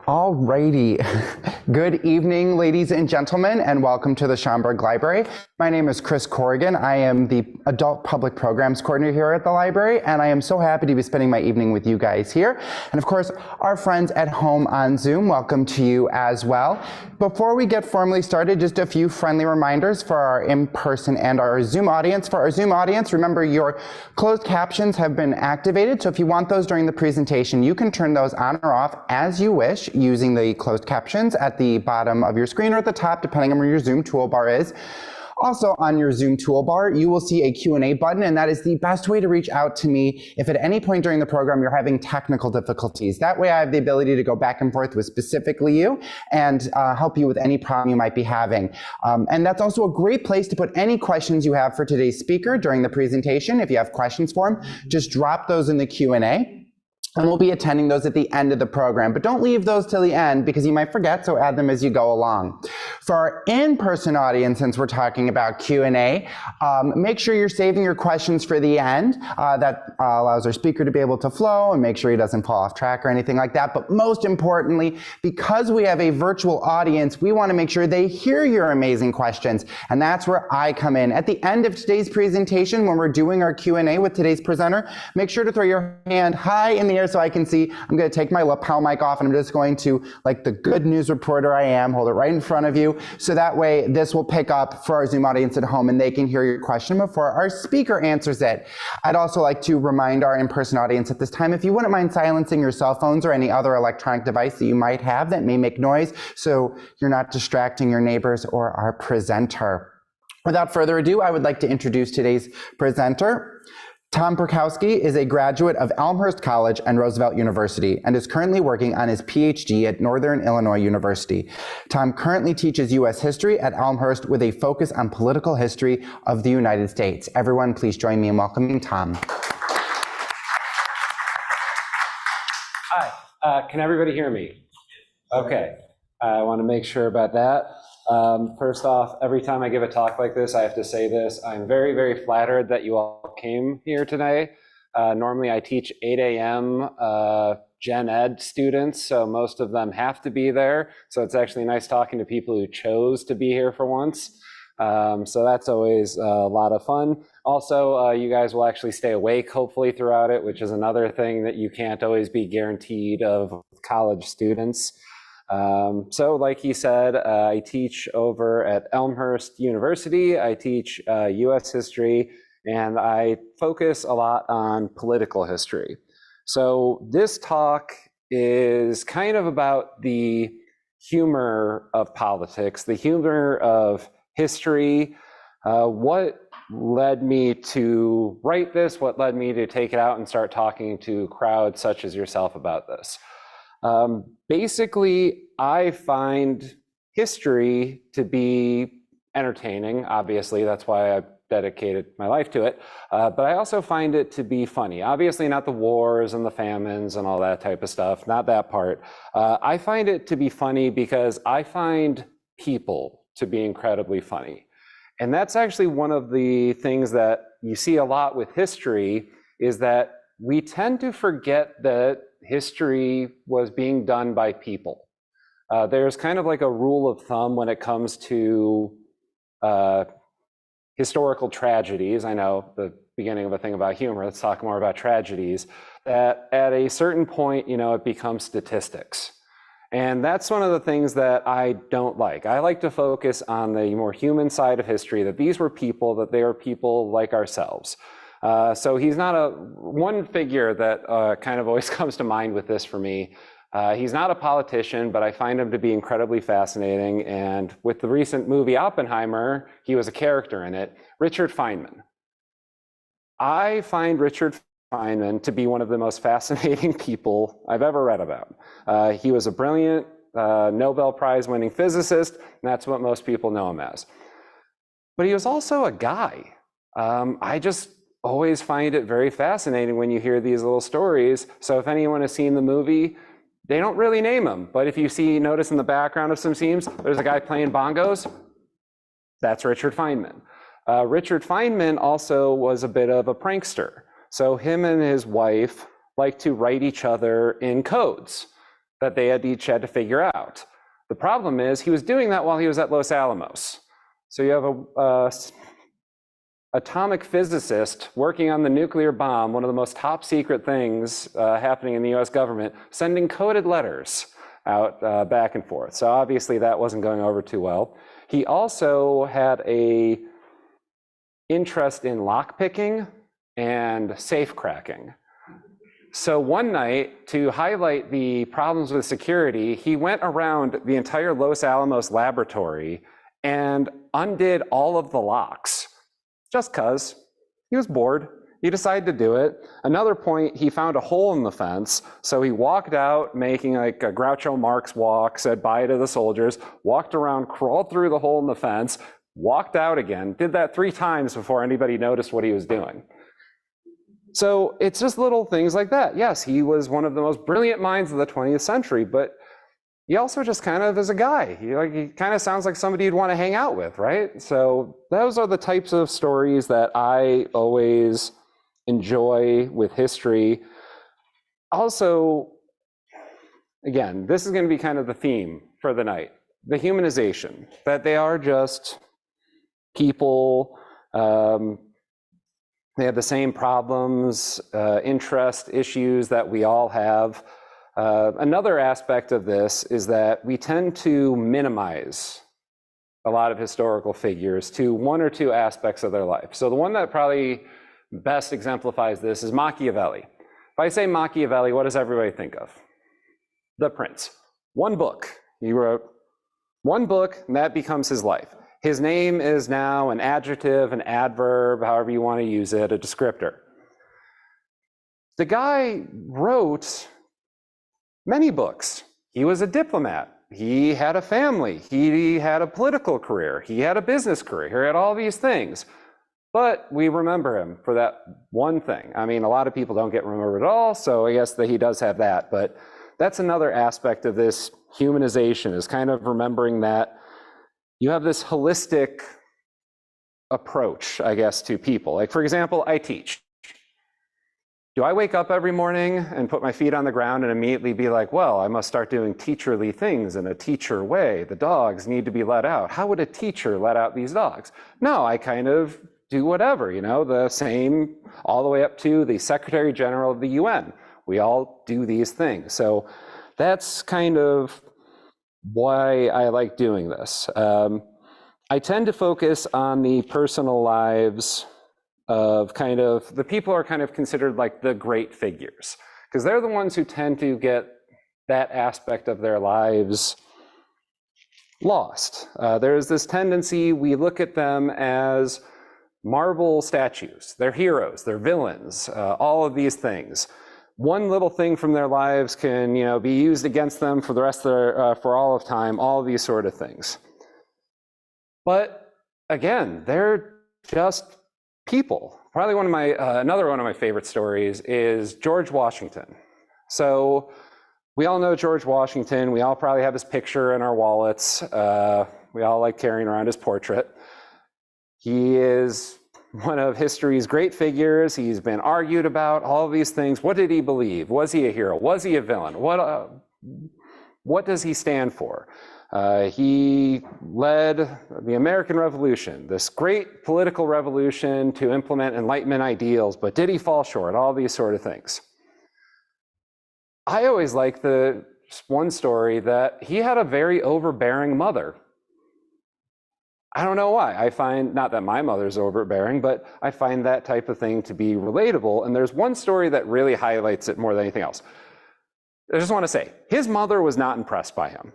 Alrighty. Good evening, ladies and gentlemen, and welcome to the Schomburg Library. My name is Chris Corrigan. I am the Adult Public Programs Coordinator here at the library, and I am so happy to be spending my evening with you guys here. And of course, our friends at home on Zoom, welcome to you as well. Before we get formally started, just a few friendly reminders for our in-person and our Zoom audience. For our Zoom audience, remember your closed captions have been activated, so if you want those during the presentation, you can turn those on or off as you wish using the closed captions at the bottom of your screen or at the top, depending on where your Zoom toolbar is. Also on your Zoom toolbar, you will see a Q&A button, and that is the best way to reach out to me if at any point during the program you're having technical difficulties. That way I have the ability to go back and forth with specifically you and help you with any problem you might be having. And that's also a great place to put any questions you have for today's speaker during the presentation. If you have questions for him, just drop those in the Q&A. And we'll be attending those at the end of the program. But don't leave those till the end because you might forget, so add them as you go along. For our in-person audience, since we're talking about Q&A, make sure you're saving your questions for the end. That allows our speaker to be able to flow and make sure he doesn't fall off track or anything like that. But most importantly, because we have a virtual audience, we want to make sure they hear your amazing questions. And that's where I come in. At the end of today's presentation, when we're doing our Q&A with today's presenter, make sure to throw your hand high in the air so I can see. I'm going to take my lapel mic off and I'm just going to, like the good news reporter I am, hold it right in front of you. So that way this will pick up for our Zoom audience at home and they can hear your question before our speaker answers it. I'd also like to remind our in-person audience at this time, if you wouldn't mind silencing your cell phones or any other electronic device that you might have that may make noise so you're not distracting your neighbors or our presenter. Without further ado, I would like to introduce today's presenter. Tom Piorkowski is a graduate of Elmhurst College and Roosevelt University and is currently working on his PhD at Northern Illinois University. Tom currently teaches U.S. history at Elmhurst with a focus on political history of the United States. Everyone, please join me in welcoming Tom. Hi, can everybody hear me? Okay, I want to make sure about that. First off, every time I give a talk like this, I have to say this. I'm very, very flattered that you all came here today. Normally I teach 8 a.m. Gen Ed students, so most of them have to be there. So it's actually nice talking to people who chose to be here for once. So that's always a lot of fun. Also, you guys will actually stay awake, hopefully, throughout it, which is another thing that you can't always be guaranteed of college students. So like he said, I teach over at Elmhurst University. I teach U.S. history, and I focus a lot on political history. So this talk is kind of about the humor of politics, the humor of history, what led me to write this, what led me to take it out and start talking to crowds such as yourself about this. Basically, I find history to be entertaining. Obviously, that's why I dedicated my life to it. But I also find it to be funny. Obviously, not the wars and the famines and all that type of stuff, not that part. I find it to be funny because I find people to be incredibly funny. And that's actually one of the things that you see a lot with history, is that we tend to forget that history was being done by people. There's kind of like a rule of thumb when it comes to historical tragedies. I know the beginning of a thing about humor, let's talk more about tragedies, that at a certain point, you know, it becomes statistics. And that's one of the things that I don't like. I like to focus on the more human side of history, that these were people, that they are people like ourselves. So he's not one figure that kind of always comes to mind with this for me. He's not a politician, but I find him to be incredibly fascinating. And with the recent movie Oppenheimer, he was a character in it, Richard Feynman. I find Richard Feynman to be one of the most fascinating people I've ever read about. He was a brilliant Nobel Prize winning physicist, and that's what most people know him as. But he was also a guy. always find it very fascinating when you hear these little stories. So if anyone has seen the movie, they don't really name him, but if you notice in the background of some scenes, there's a guy playing bongos. That's Richard Feynman. Richard Feynman also was a bit of a prankster. So him and his wife like to write each other in codes that they each had to figure out. The problem is he was doing that while he was at Los Alamos. So you have a atomic physicist working on the nuclear bomb, one of the most top secret things happening in the US government, sending coded letters out back and forth. So obviously that wasn't going over too well. He also had a interest in lockpicking and safe cracking. So one night, to highlight the problems with security, he went around the entire Los Alamos laboratory and undid all of the locks. Just because he was bored. He decided to do it. Another point, he found a hole in the fence. So he walked out making like a Groucho Marx walk, said bye to the soldiers, walked around, crawled through the hole in the fence, walked out again, did that 3 times before anybody noticed what he was doing. So it's just little things like that. Yes, he was one of the most brilliant minds of the 20th century, but he also just kind of is a guy. He kind of sounds like somebody you'd want to hang out with, right? So those are the types of stories that I always enjoy with history. Also, again, this is going to be kind of the theme for the night, the humanization, that they are just people. They have the same problems, interest issues that we all have. Another aspect of this is that we tend to minimize a lot of historical figures to 1 or 2 aspects of their life. So the one that probably best exemplifies this is Machiavelli. If I say Machiavelli, what does everybody think of? The Prince. One book. He wrote one book, and that becomes his life. His name is now an adjective, an adverb, however you want to use it, a descriptor. The guy wrote many books. He was a diplomat. He had a family. He had a political career. He had a business career. He had all these things. But we remember him for that one thing. I mean, a lot of people don't get remembered at all, so I guess that he does have that. But that's another aspect of this humanization, is kind of remembering that you have this holistic approach, I guess, to people. Like, for example, I teach. Do I wake up every morning and put my feet on the ground and immediately be like, well, I must start doing teacherly things in a teacher way. The dogs need to be let out. How would a teacher let out these dogs? No, I kind of do whatever, the same all the way up to the Secretary General of the UN. We all do these things. So that's kind of why I like doing this. I tend to focus on the personal lives of kind of the people who are kind of considered like the great figures, because they're the ones who tend to get that aspect of their lives lost. There's this tendency, we look at them as marble statues. They're heroes, they're villains, all of these things. One little thing from their lives can, be used against them for the rest of their, for all of time, all of these sort of things. But again, they're just people. Probably one of my, another one of my favorite stories is George Washington. So we all know George Washington. We all probably have his picture in our wallets. We all like carrying around his portrait. He is one of history's great figures. He's been argued about, all of these things. What did he believe? Was he a hero? Was he a villain? What does he stand for? He led the American Revolution, this great political revolution to implement Enlightenment ideals, but did he fall short? All these sort of things. I always like the one story that he had a very overbearing mother. I don't know why. I find, not that my mother's overbearing, but I find that type of thing to be relatable. And there's one story that really highlights it more than anything else. I just want to say, his mother was not impressed by him.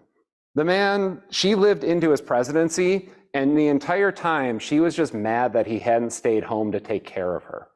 The man, she lived into his presidency, and the entire time she was just mad that he hadn't stayed home to take care of her.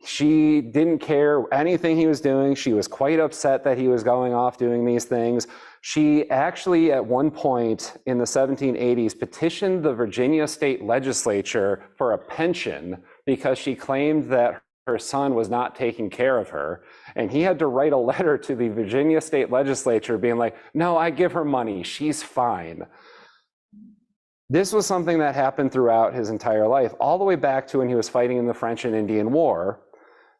She didn't care anything he was doing. She was quite upset that he was going off doing these things. She actually, at one point in the 1780s, petitioned the Virginia state legislature for a pension because she claimed that her son was not taking care of her. And he had to write a letter to the Virginia state legislature being like, no, I give her money, she's fine. This was something that happened throughout his entire life, all the way back to when he was fighting in the French and Indian War.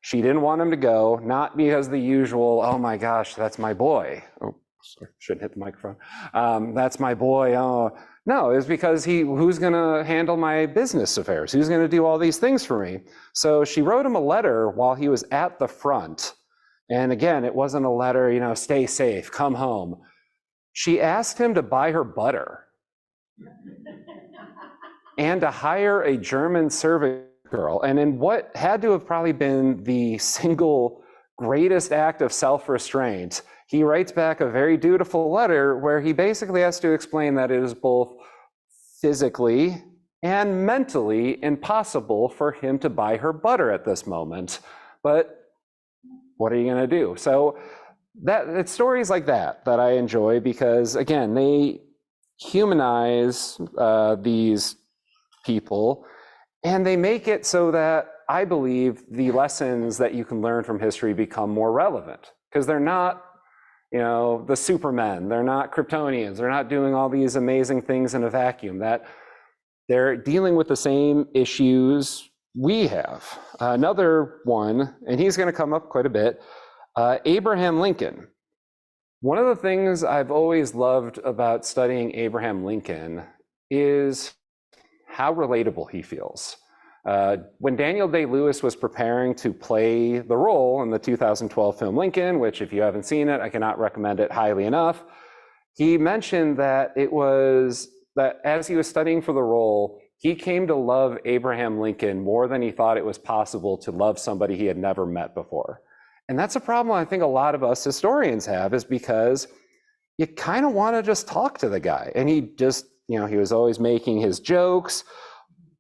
She didn't want him to go, not because the usual, oh my gosh, that's my boy. Oh, sorry, shouldn't hit the microphone. That's my boy. Oh, no, it was because who's gonna handle my business affairs? Who's gonna do all these things for me? So she wrote him a letter while he was at the front. And again, it wasn't a letter, stay safe, come home. She asked him to buy her butter and to hire a German servant girl. And in what had to have probably been the single greatest act of self-restraint, he writes back a very dutiful letter where he basically has to explain that it is both physically and mentally impossible for him to buy her butter at this moment. But what are you going to do? So it's stories like that I enjoy because, again, they humanize these people, and they make it so that I believe the lessons that you can learn from history become more relevant, because they're not, the supermen, they're not Kryptonians, they're not doing all these amazing things in a vacuum, that they're dealing with the same issues we have. Another one, and he's going to come up quite a bit, Abraham Lincoln. One of the things I've always loved about studying Abraham Lincoln is how relatable he feels. When Daniel Day-Lewis was preparing to play the role in the 2012 film Lincoln, which if you haven't seen it, I cannot recommend it highly enough, he mentioned that it was that as he was studying for the role, he came to love Abraham Lincoln more than he thought it was possible to love somebody he had never met before. And that's a problem I think a lot of us historians have, is because you kind of want to just talk to the guy. And he just, he was always making his jokes.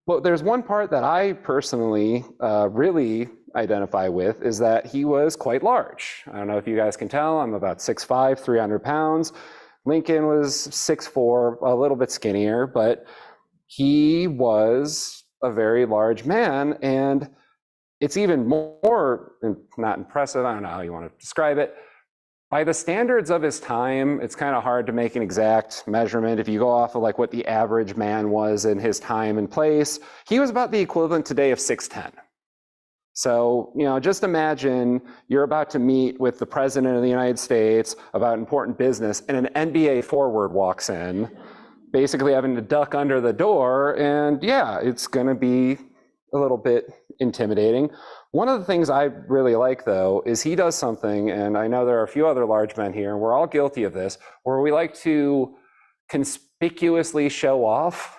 But there's one part that I personally really identify with, is that he was quite large. I don't know if you guys can tell, I'm about 6'5", 300 pounds. Lincoln was 6'4", a little bit skinnier, but he was a very large man. And it's even more, not impressive, I don't know how you want to describe it. By the standards of his time, it's kind of hard to make an exact measurement. If you go off of like what the average man was in his time and place, he was about the equivalent today of 6'10". So, just imagine you're about to meet with the president of the United States about important business, and an NBA forward walks in, basically having to duck under the door, and yeah, it's gonna be a little bit intimidating. One of the things I really like, though, is he does something, and I know there are a few other large men here, and we're all guilty of this, where we like to conspicuously show off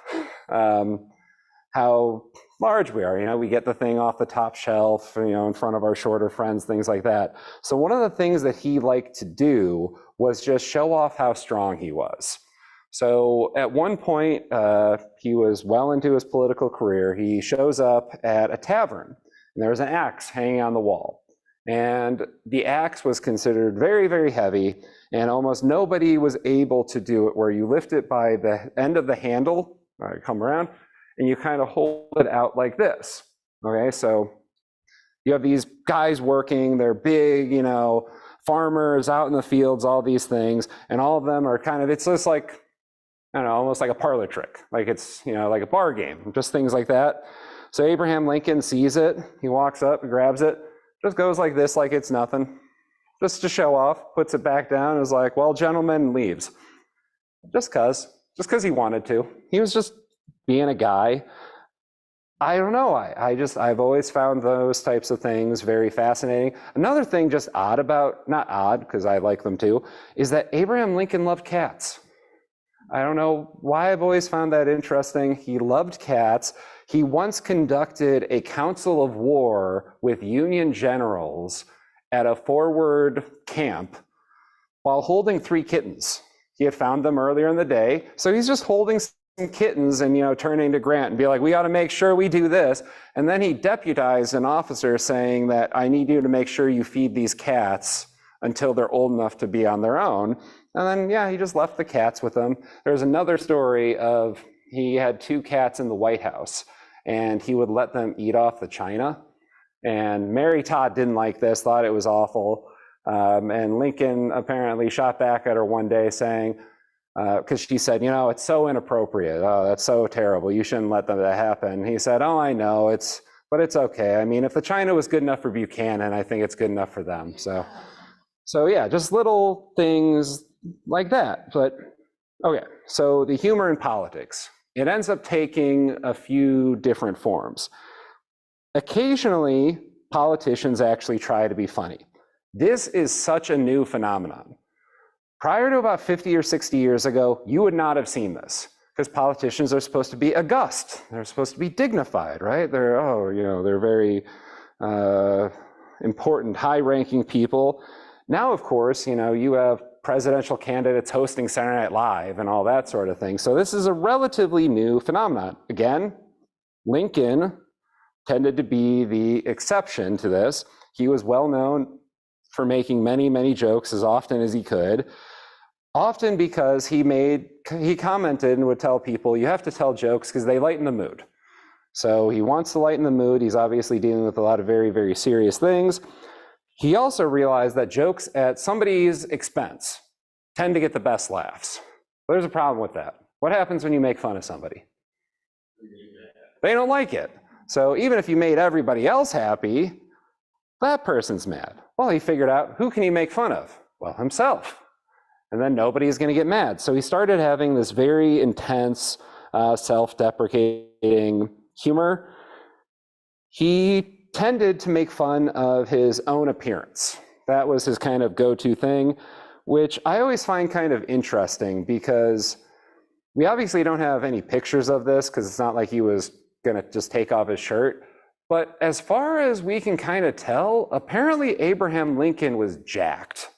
how large we are. We get the thing off the top shelf, in front of our shorter friends, things like that. So one of the things that he liked to do was just show off how strong he was. So at one point, he was well into his political career. He shows up at a tavern, and there's an axe hanging on the wall. And the axe was considered very, very heavy, and almost nobody was able to do it, where you lift it by the end of the handle, come around, and you kind of hold it out like this. Okay, so you have these guys working, they're big, farmers out in the fields, all these things, and all of them are kind of, it's just like, I don't know, almost like a parlor trick. Like it's, like a bar game, just things like that. So Abraham Lincoln sees it, he walks up, grabs it, just goes like this, like it's nothing, just to show off, puts it back down, and is like, well, gentlemen, and leaves. Just cause he wanted to. He was just being a guy. I don't know, I've always found those types of things very fascinating. Another thing just odd about, not odd, because I like them too, is that Abraham Lincoln loved cats. I don't know why I've always found that interesting. He loved cats. He once conducted a council of war with Union generals at a forward camp while holding 3 kittens. He had found them earlier in the day. So he's just holding some kittens and, turning to Grant and be like, we got to make sure we do this. And then he deputized an officer saying that I need you to make sure you feed these cats until they're old enough to be on their own. And then, yeah, he just left the cats with them. There's another story of he had 2 cats in the White House, and he would let them eat off the china. And Mary Todd didn't like this, thought it was awful. And Lincoln apparently shot back at her one day saying, because she said, you know, it's so inappropriate. Oh, that's so terrible. You shouldn't let that happen. He said, oh, I know, but it's okay. I mean, if the china was good enough for Buchanan, I think it's good enough for them. So yeah, just little things like that. But okay, so the humor in politics, it ends up taking a few different forms. Occasionally, politicians actually try to be funny. This is such a new phenomenon. Prior to about 50 or 60 years ago, you would not have seen this, because politicians are supposed to be august. They're supposed to be dignified, right? They're very important, high-ranking people. Now, of course, you have presidential candidates hosting Saturday Night Live and all that sort of thing. So this is a relatively new phenomenon. Again, Lincoln tended to be the exception to this. He was well known for making many, many jokes as often as he could, often because he commented and would tell people, you have to tell jokes because they lighten the mood. So he wants to lighten the mood. He's obviously dealing with a lot of very, very serious things. He also realized that jokes at somebody's expense tend to get the best laughs. There's a problem with that. What happens when you make fun of somebody? They don't like it. So even if you made everybody else happy, that person's mad. Well, he figured out, who can he make fun of? Well, himself. And then nobody is going to get mad. So he started having this very intense, self-deprecating humor. He tended to make fun of his own appearance. That was his kind of go-to thing, which I always find kind of interesting, because we obviously don't have any pictures of this, because it's not like he was going to just take off his shirt. But as far as we can kind of tell, apparently Abraham Lincoln was jacked,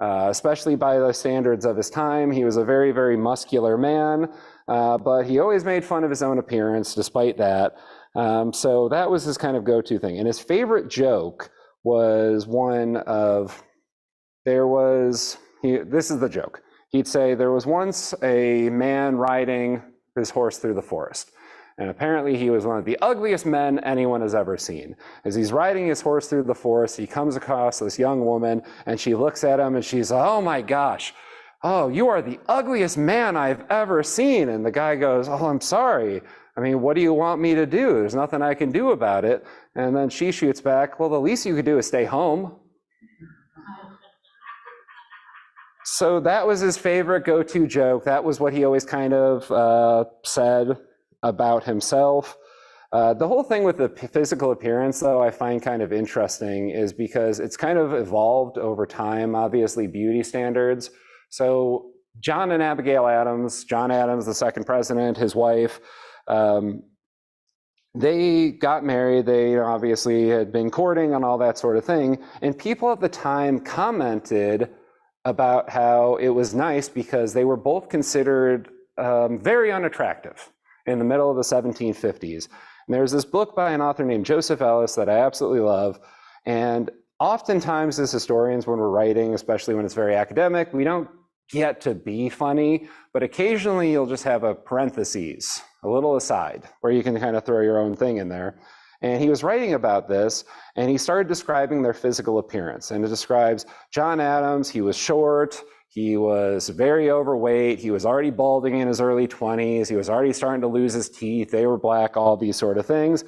especially by the standards of his time. He was a very, very muscular man, but he always made fun of his own appearance despite that. So that was his kind of go-to thing. And his favorite joke was one of, this is the joke. He'd say, there was once a man riding his horse through the forest. And apparently he was one of the ugliest men anyone has ever seen. As he's riding his horse through the forest, he comes across this young woman, and she looks at him and she's, oh my gosh, oh, you are the ugliest man I've ever seen. And the guy goes, oh, I'm sorry. I mean, what do you want me to do? There's nothing I can do about it. And then she shoots back, well, the least you could do is stay home. So that was his favorite go-to joke. That was what he always kind of said about himself. The whole thing with the physical appearance, though, I find kind of interesting, is because it's kind of evolved over time, obviously, beauty standards. So John and Abigail Adams, John Adams, the second president, his wife, they got married. They obviously had been courting and all that sort of thing. And people at the time commented about how it was nice because they were both considered very unattractive in the middle of the 1750s. And there's this book by an author named Joseph Ellis that I absolutely love. And oftentimes as historians, when we're writing, especially when it's very academic, we don't get to be funny, but occasionally you'll just have a parentheses, a little aside, where you can kind of throw your own thing in there. And he was writing about this, and he started describing their physical appearance. And it describes John Adams. He was short, he was very overweight, he was already balding in his early 20s, he was already starting to lose his teeth, they were black, all these sort of things.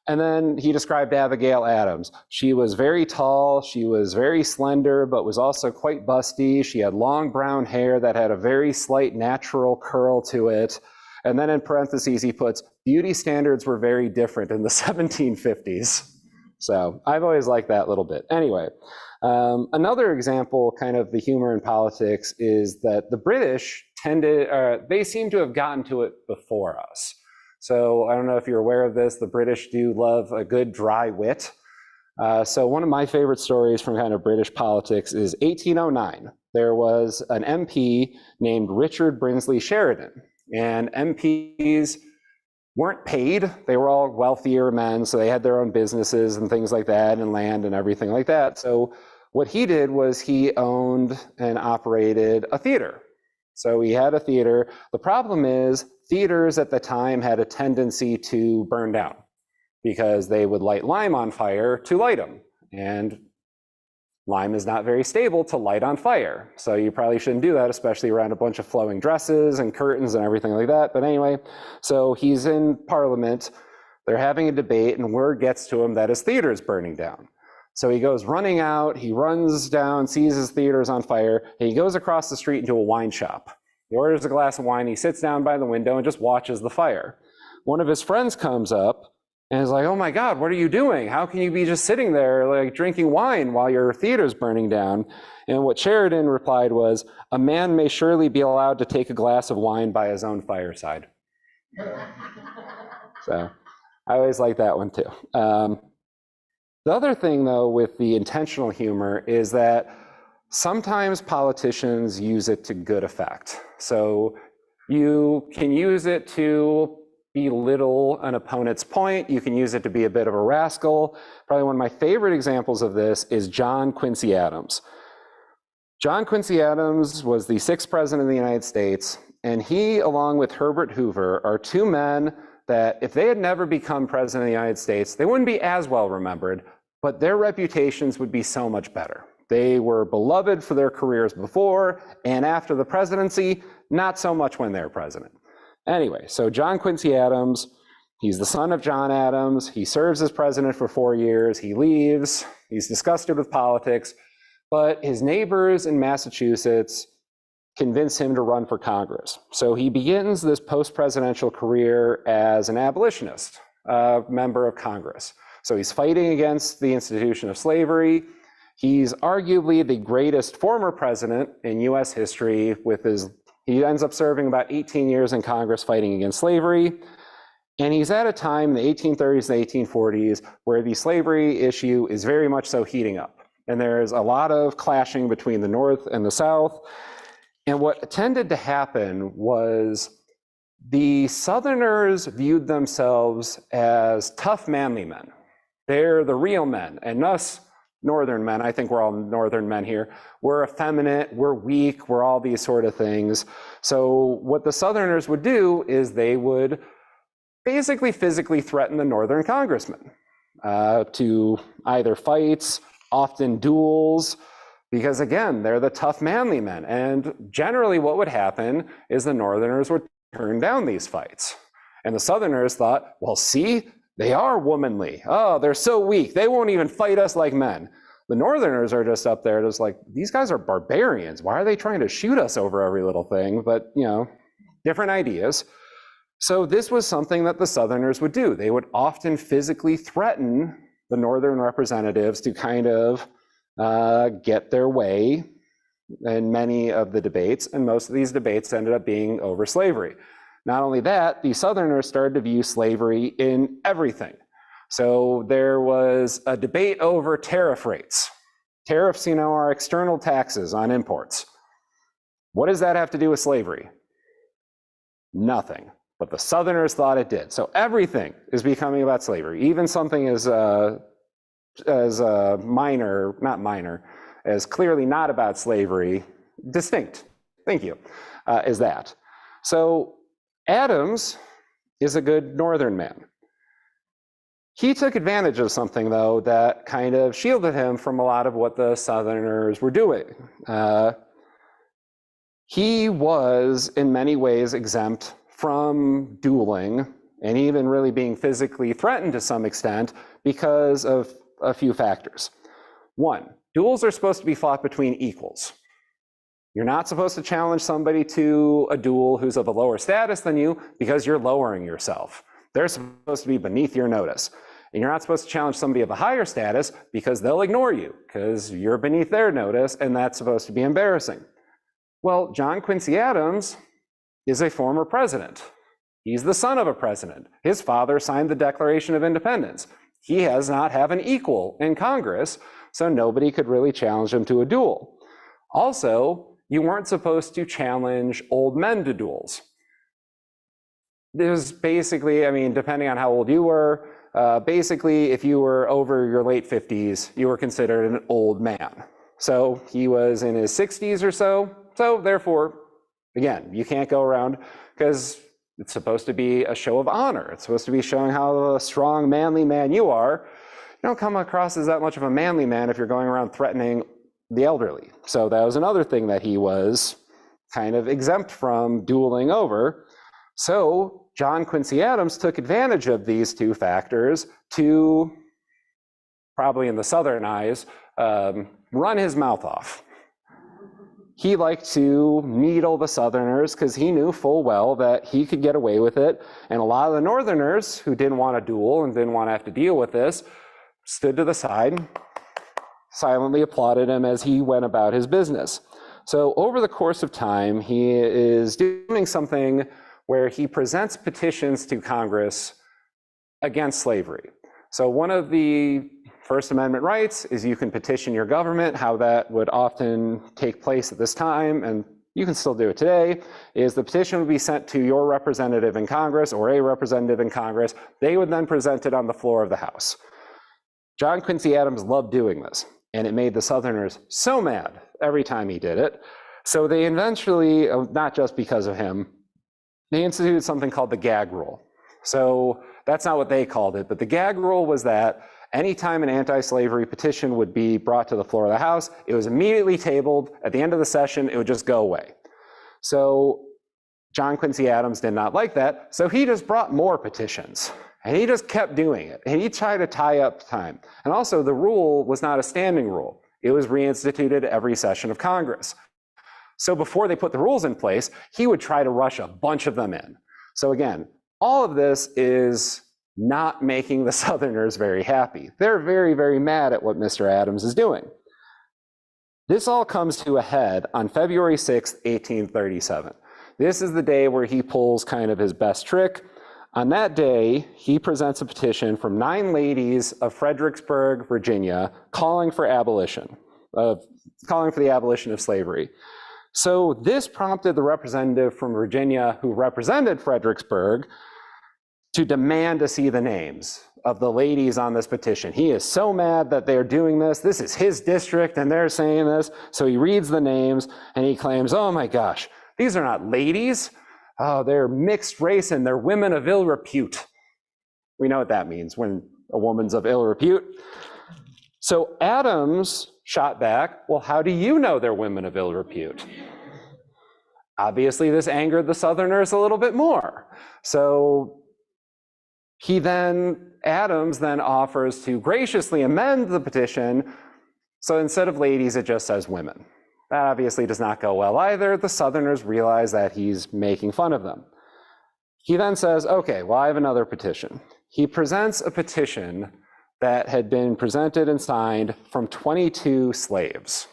And then he described Abigail Adams. She was very tall, she was very slender, but was also quite busty. She had long brown hair that had a very slight natural curl to it. And then in parentheses, he puts, beauty standards were very different in the 1750s. So I've always liked that little bit. Anyway, another example, kind of the humor in politics, is that the British they seem to have gotten to it before us. So I don't know if you're aware of this, the British do love a good dry wit. So one of my favorite stories from kind of British politics is 1809. There was an MP named Richard Brinsley Sheridan, and MPs weren't paid. They were all wealthier men, so they had their own businesses and things like that, and land and everything like that. So what he did was he owned and operated a theater. So he had a theater. The problem is theaters at the time had a tendency to burn down because they would light lime on fire to light them. And lime is not very stable to light on fire. So you probably shouldn't do that, especially around a bunch of flowing dresses and curtains and everything like that. But anyway, so he's in Parliament. They're having a debate and word gets to him that his theater is burning down. So he goes running out, he runs down, sees his theater's on fire, and he goes across the street into a wine shop. He orders a glass of wine, he sits down by the window and just watches the fire. One of his friends comes up and is like, oh my God, what are you doing? How can you be just sitting there like drinking wine while your theater's burning down? And what Sheridan replied was, a man may surely be allowed to take a glass of wine by his own fireside. So I always like that one too. The other thing though with the intentional humor is that sometimes politicians use it to good effect. So you can use it to belittle an opponent's point. You can use it to be a bit of a rascal. Probably one of my favorite examples of this is John Quincy Adams. John Quincy Adams was the 6th president of the United States, and he, along with Herbert Hoover, are two men that if they had never become president of the United States, they wouldn't be as well remembered, but their reputations would be so much better. They were beloved for their careers before and after the presidency, not so much when they're president. Anyway, so John Quincy Adams, he's the son of John Adams. He serves as president for 4 years. He leaves. He's disgusted with politics, but his neighbors in Massachusetts convince him to run for Congress. So he begins this post-presidential career as an abolitionist, a member of Congress. So he's fighting against the institution of slavery. He's arguably the greatest former president in US history he ends up serving about 18 years in Congress fighting against slavery. And he's at a time in the 1830s and 1840s where the slavery issue is very much so heating up. And there's a lot of clashing between the North and the South. And what tended to happen was the Southerners viewed themselves as tough, manly men. They're the real men, and us Northern men, I think we're all Northern men here, we're effeminate, we're weak, we're all these sort of things. So what the Southerners would do is they would basically physically threaten the Northern congressmen to either fights, often duels, because again, they're the tough, manly men. And generally what would happen is the Northerners would turn down these fights. And the Southerners thought, well, see, they are womanly. Oh, they're so weak. They won't even fight us like men. The Northerners are just up there just like, these guys are barbarians. Why are they trying to shoot us over every little thing? But, you know, different ideas. So this was something that the Southerners would do. They would often physically threaten the Northern representatives to kind of get their way in many of the debates. And most of these debates ended up being over slavery. Not only that, the Southerners started to view slavery in everything. So there was a debate over tariff rates. Tariffs, you know, are external taxes on imports. What does that have to do with slavery? Nothing. But the Southerners thought it did. So everything is becoming about slavery. Even something as minor, not minor, as clearly not about slavery, distinct, thank you, is that. So Adams is a good Northern man. He took advantage of something, though, that kind of shielded him from a lot of what the Southerners were doing. He was, in many ways, exempt from dueling and even really being physically threatened to some extent because of a few factors. One, duels are supposed to be fought between equals. You're not supposed to challenge somebody to a duel who's of a lower status than you because you're lowering yourself. They're supposed to be beneath your notice. And you're not supposed to challenge somebody of a higher status because they'll ignore you because you're beneath their notice, and that's supposed to be embarrassing. Well, John Quincy Adams is a former president. He's the son of a president. His father signed the Declaration of Independence. He does not have an equal in Congress, so nobody could really challenge him to a duel. Also, you weren't supposed to challenge old men to duels. There's basically, I mean, depending on how old you were, basically if you were over your late 50s, you were considered an old man. So he was in his 60s or so. So therefore, again, you can't go around, because it's supposed to be a show of honor. It's supposed to be showing how a strong, manly man you are. You don't come across as that much of a manly man if you're going around threatening the elderly. So that was another thing that he was kind of exempt from dueling over. So John Quincy Adams took advantage of these two factors to, probably in the Southern eyes, run his mouth off. He liked to needle the Southerners because he knew full well that he could get away with it. And a lot of the Northerners who didn't want to duel and didn't want to have to deal with this stood to the side, silently applauded him as he went about his business. So over the course of time, he is doing something where he presents petitions to Congress against slavery. So one of the First Amendment rights is you can petition your government. How that would often take place at this time, and you can still do it today, is the petition would be sent to your representative in Congress or a representative in Congress. They would then present it on the floor of the House. John Quincy Adams loved doing this, and it made the Southerners so mad every time he did it. So they eventually, not just because of him, they instituted something called the gag rule. So that's not what they called it, but the gag rule was that anytime an anti-slavery petition would be brought to the floor of the House, it was immediately tabled. At the end of the session, it would just go away. So John Quincy Adams did not like that, so he just brought more petitions. And he just kept doing it. And he tried to tie up time. And also, the rule was not a standing rule. It was reinstituted every session of Congress. So before they put the rules in place, he would try to rush a bunch of them in. So again, all of this is not making the Southerners very happy. They're very, very mad at what Mr. Adams is doing. This all comes to a head on February 6th, 1837. This is the day where he pulls kind of his best trick. On that day, he presents a petition from 9 ladies of Fredericksburg, Virginia, calling for abolition, calling for the abolition of slavery. So this prompted the representative from Virginia who represented Fredericksburg to demand to see the names of the ladies on this petition. He is so mad that they're doing this. This is his district and they're saying this. So he reads the names and he claims, oh my gosh, these are not ladies. Oh, they're mixed race and they're women of ill repute. We know what that means when a woman's of ill repute. So Adams shot back, well, how do you know they're women of ill repute? Obviously, this angered the Southerners a little bit more. So Adams then offers to graciously amend the petition. So instead of ladies, it just says women. That obviously does not go well either. The Southerners realize that he's making fun of them. He then says, okay, well, I have another petition. He presents a petition that had been presented and signed from 22 slaves.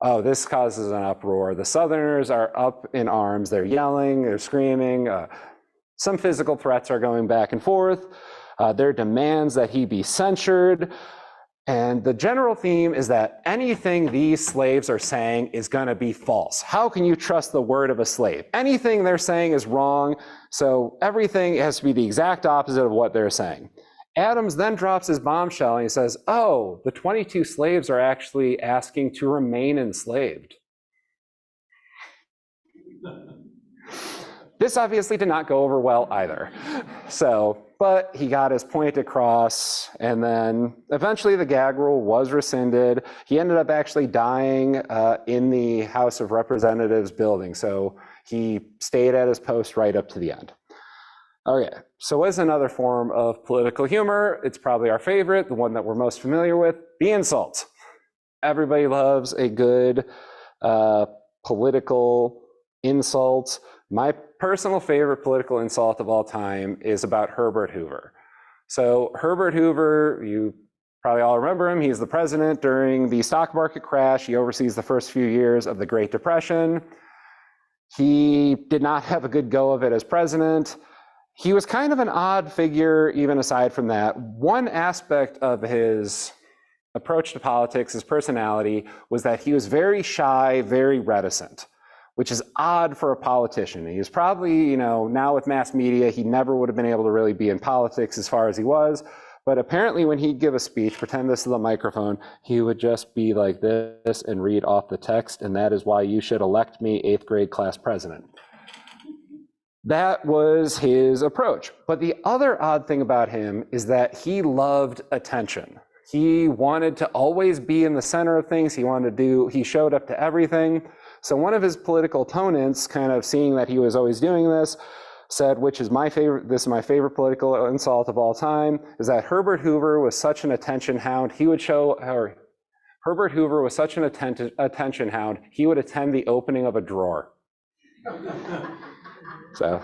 Oh, this causes an uproar. The Southerners are up in arms. They're yelling, they're screaming. Some physical threats are going back and forth. Their demands that he be censured. And the general theme is that anything these slaves are saying is going to be false. How can you trust the word of a slave? Anything they're saying is wrong, so everything has to be the exact opposite of what they're saying. Adams then drops his bombshell and he says, oh, the 22 slaves are actually asking to remain enslaved. This obviously did not go over well either. But he got his point across, and then eventually the gag rule was rescinded. He ended up actually dying in the House of Representatives building, so he stayed at his post right up to the end. Okay, so what is another form of political humor? It's probably our favorite, the one that we're most familiar with, the insult. Everybody loves a good political insult. My personal favorite political insult of all time is about Herbert Hoover. So Herbert Hoover, you probably all remember him. He's the president during the stock market crash. He oversees the first few years of the Great Depression. He did not have a good go of it as president. He was kind of an odd figure, even aside from that. One aspect of his approach to politics, his personality, was that he was very shy, very reticent, which is odd for a politician. He's probably, now with mass media, he never would have been able to really be in politics as far as he was. But apparently when he'd give a speech, pretend this is the microphone, he would just be like this and read off the text, and that is why you should elect me 8th grade class president. That was his approach. But the other odd thing about him is that he loved attention. He wanted to always be in the center of things. He showed up to everything. So one of his political opponents, kind of seeing that he was always doing this, said, this is my favorite political insult of all time, is that Herbert Hoover was such an attention hound, Herbert Hoover was such an attention hound, he would attend the opening of a drawer. So,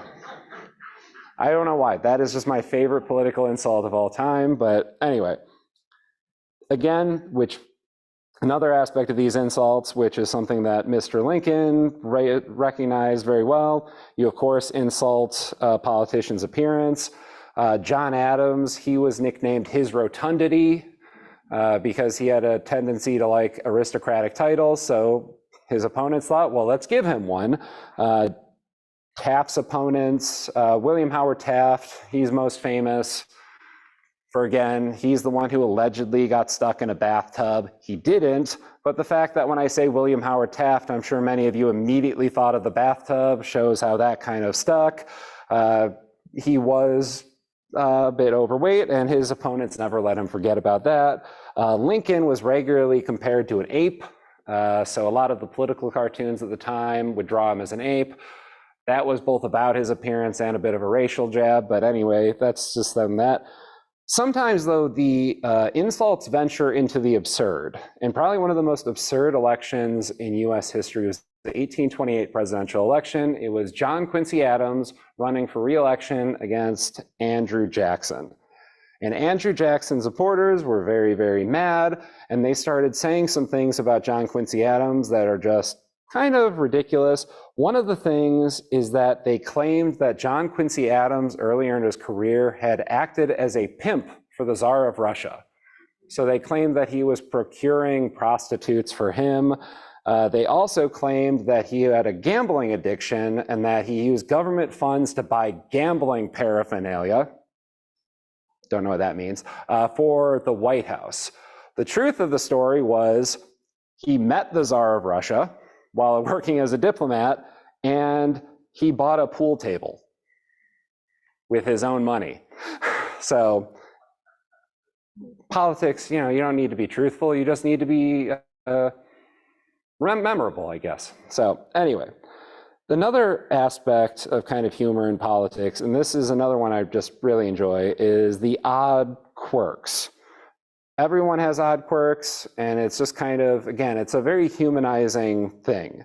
I don't know why. That is just my favorite political insult of all time. But anyway, again, another aspect of these insults, which is something that Mr. Lincoln recognized very well, you of course insult a politician's appearance. John Adams, he was nicknamed his rotundity because he had a tendency to like aristocratic titles. So his opponents thought, well, let's give him one. Taft's opponents, William Howard Taft, he's most famous for, again, he's the one who allegedly got stuck in a bathtub. He didn't, but the fact that when I say William Howard Taft, I'm sure many of you immediately thought of the bathtub shows how that kind of stuck. He was a bit overweight, and his opponents never let him forget about that. Lincoln was regularly compared to an ape, so a lot of the political cartoons at the time would draw him as an ape. That was both about his appearance and a bit of a racial jab, but anyway, that's just them that. Sometimes, though, the insults venture into the absurd, and probably one of the most absurd elections in US history was the 1828 presidential election. It was John Quincy Adams running for re-election against Andrew Jackson. And Andrew Jackson's supporters were very, very mad, and they started saying some things about John Quincy Adams that are just kind of ridiculous. One of the things is that they claimed that John Quincy Adams earlier in his career had acted as a pimp for the Tsar of Russia. So they claimed that he was procuring prostitutes for him. They also claimed that he had a gambling addiction and that he used government funds to buy gambling paraphernalia, don't know what that means, for the White House. The truth of the story was he met the Tsar of Russia while working as a diplomat, and he bought a pool table with his own money. So politics, you don't need to be truthful, you just need to be memorable, I guess. So anyway, another aspect of kind of humor in politics, and this is another one I just really enjoy, is the odd quirks. Everyone has odd quirks, and it's just kind of, again, it's a very humanizing thing.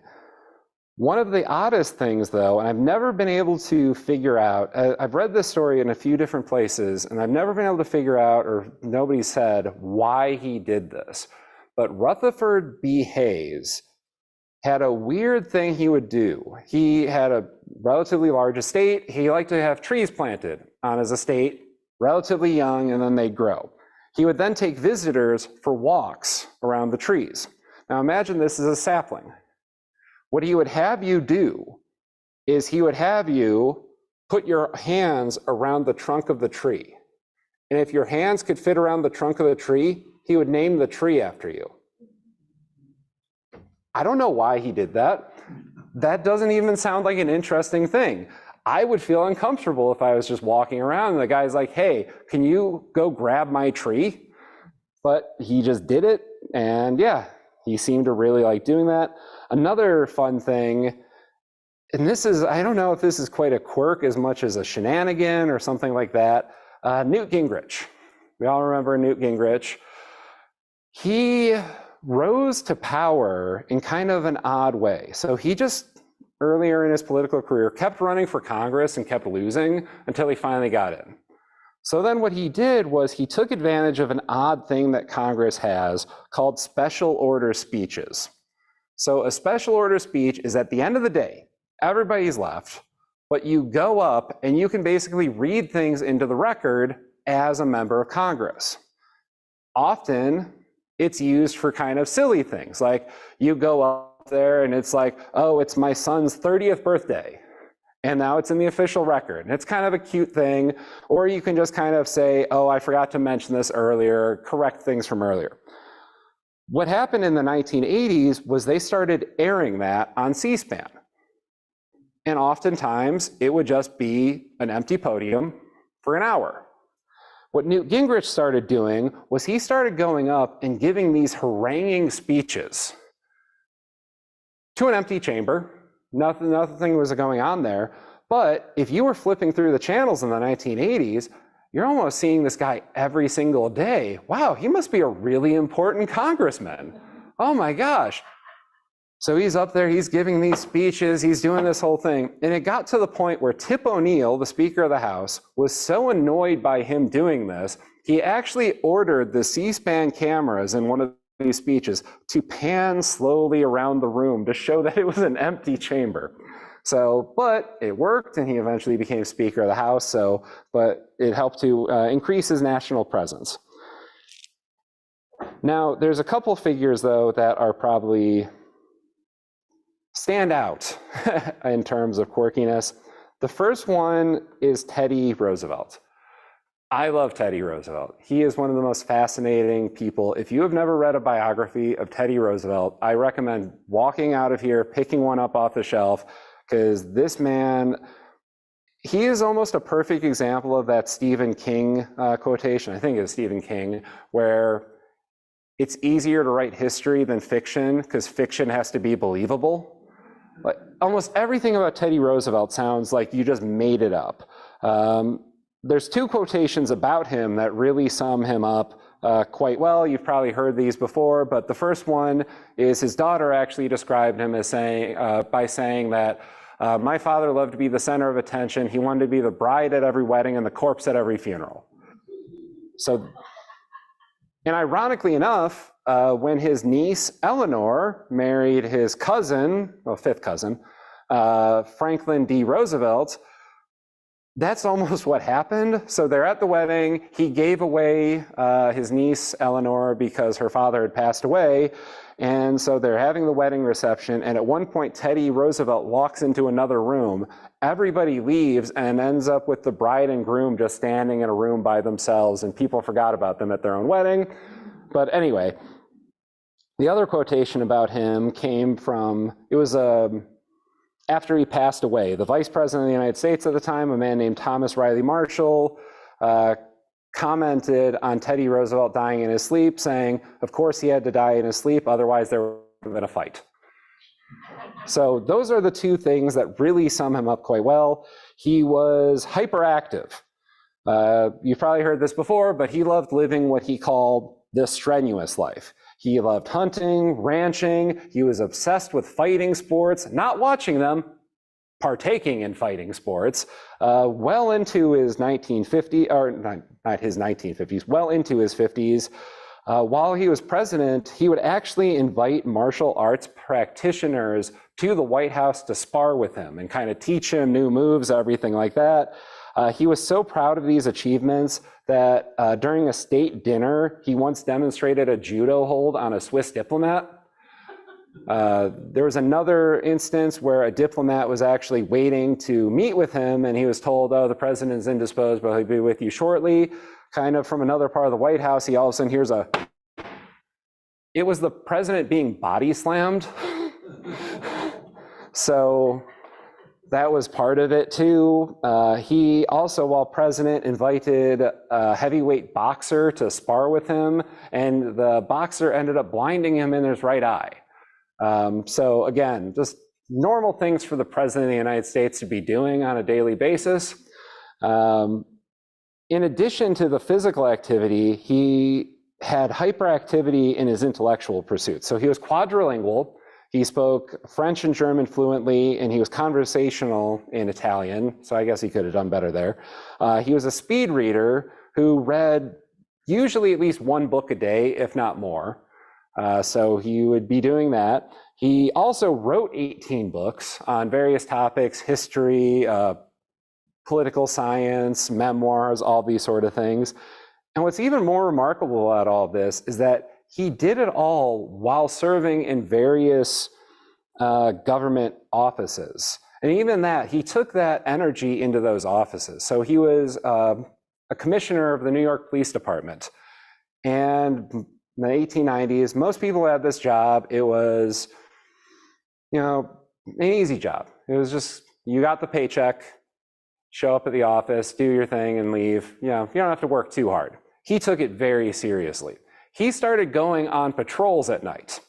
One of the oddest things, though, and I've never been able to figure out, I've read this story in a few different places, and I've never been able to figure out, or nobody said why he did this. But Rutherford B. Hayes had a weird thing he would do. He had a relatively large estate. He liked to have trees planted on his estate, relatively young, and then they'd grow. He would then take visitors for walks around the trees. Now imagine this is a sapling. What he would have you do is he would have you put your hands around the trunk of the tree. And if your hands could fit around the trunk of the tree, he would name the tree after you. I don't know why he did that. That doesn't even sound like an interesting thing. I would feel uncomfortable if I was just walking around and the guy's like, hey, can you go grab my tree? But he just did it, and yeah, he seemed to really like doing that. Another fun thing, and this is, I don't know if this is quite a quirk as much as a shenanigan or something like that, Newt Gingrich. We all remember Newt Gingrich. He rose to power in kind of an odd way. So he just, earlier in his political career, kept running for Congress and kept losing until he finally got in. So then what he did was he took advantage of an odd thing that Congress has called special order speeches. So a special order speech is at the end of the day, everybody's left, but you go up and you can basically read things into the record as a member of Congress. Often it's used for kind of silly things, like you go up there and it's like, oh, it's my son's 30th birthday. And now it's in the official record. And it's kind of a cute thing. Or you can just kind of say, oh, I forgot to mention this earlier, correct things from earlier. What happened in the 1980s was they started airing that on C-SPAN. And oftentimes it would just be an empty podium for an hour. What Newt Gingrich started doing was he started going up and giving these haranguing speeches to an empty chamber. Nothing was going on there. But if you were flipping through the channels in the 1980s, you're almost seeing this guy every single day. Wow, he must be a really important congressman. Oh my gosh. So he's up there, he's giving these speeches, he's doing this whole thing. And it got to the point where Tip O'Neill, the Speaker of the House, was so annoyed by him doing this, he actually ordered the C-SPAN cameras in one of these speeches to pan slowly around the room to show that it was an empty chamber. So, but it worked, and he eventually became Speaker of the House, but it helped to increase his national presence. Now, there's a couple figures, though, that are probably stand out in terms of quirkiness. The first one is Teddy Roosevelt. I love Teddy Roosevelt. He is one of the most fascinating people. If you have never read a biography of Teddy Roosevelt, I recommend walking out of here, picking one up off the shelf, because this man, he is almost a perfect example of that Stephen King quotation, I think it's Stephen King, where it's easier to write history than fiction because fiction has to be believable. Like, almost everything about Teddy Roosevelt sounds like you just made it up. There's two quotations about him that really sum him up quite well. You've probably heard these before, but the first one is his daughter actually described him as saying, by saying that my father loved to be the center of attention. He wanted to be the bride at every wedding and the corpse at every funeral. So, and ironically enough, when his niece Eleanor married his cousin, well, fifth cousin, Franklin D. Roosevelt, that's almost what happened. So they're at the wedding. He gave away his niece Eleanor because her father had passed away. And so they're having the wedding reception. And at one point, Teddy Roosevelt walks into another room. Everybody leaves and ends up with the bride and groom just standing in a room by themselves. And people forgot about them at their own wedding. But anyway, the other quotation about him came from, it was after he passed away. The Vice President of the United States at the time, a man named Thomas Riley Marshall, commented on Teddy Roosevelt dying in his sleep, saying, of course he had to die in his sleep, otherwise there would have been a fight. So those are the two things that really sum him up quite well. He was hyperactive. You've probably heard this before, but he loved living what he called the strenuous life. He loved hunting, ranching. He was obsessed with fighting sports, not watching them, partaking in fighting sports, well into his 1950s, or not his 1950s, well into his 50s. While he was president, he would actually invite martial arts practitioners to the White House to spar with him and kind of teach him new moves, everything like that. He was so proud of these achievements that during a state dinner, he once demonstrated a judo hold on a Swiss diplomat. There was another instance where a diplomat was actually waiting to meet with him, and he was told, oh, the president is indisposed, but he'll be with you shortly. Kind of from another part of the White House, he all of a sudden hears it was the president being body slammed. So that was part of it too. He also, while president, invited a heavyweight boxer to spar with him, and the boxer ended up blinding him in his right eye. So again, just normal things for the president of the United States to be doing on a daily basis. In addition to the physical activity, he had hyperactivity in his intellectual pursuits. So he was quadrilingual. He spoke French and German fluently, and he was conversational in Italian, so I guess he could have done better there. He was a speed reader who read usually at least one book a day, if not more. So he would be doing that. He also wrote 18 books on various topics, history, political science, memoirs, all these sort of things. And what's even more remarkable about all of this is that he did it all while serving in various government offices. And even that, he took that energy into those offices. So he was a commissioner of the New York Police Department. And in the 1890s, most people had this job. It was, an easy job. It was just, you got the paycheck, show up at the office, do your thing and leave. You don't have to work too hard. He took it very seriously. He started going on patrols at night,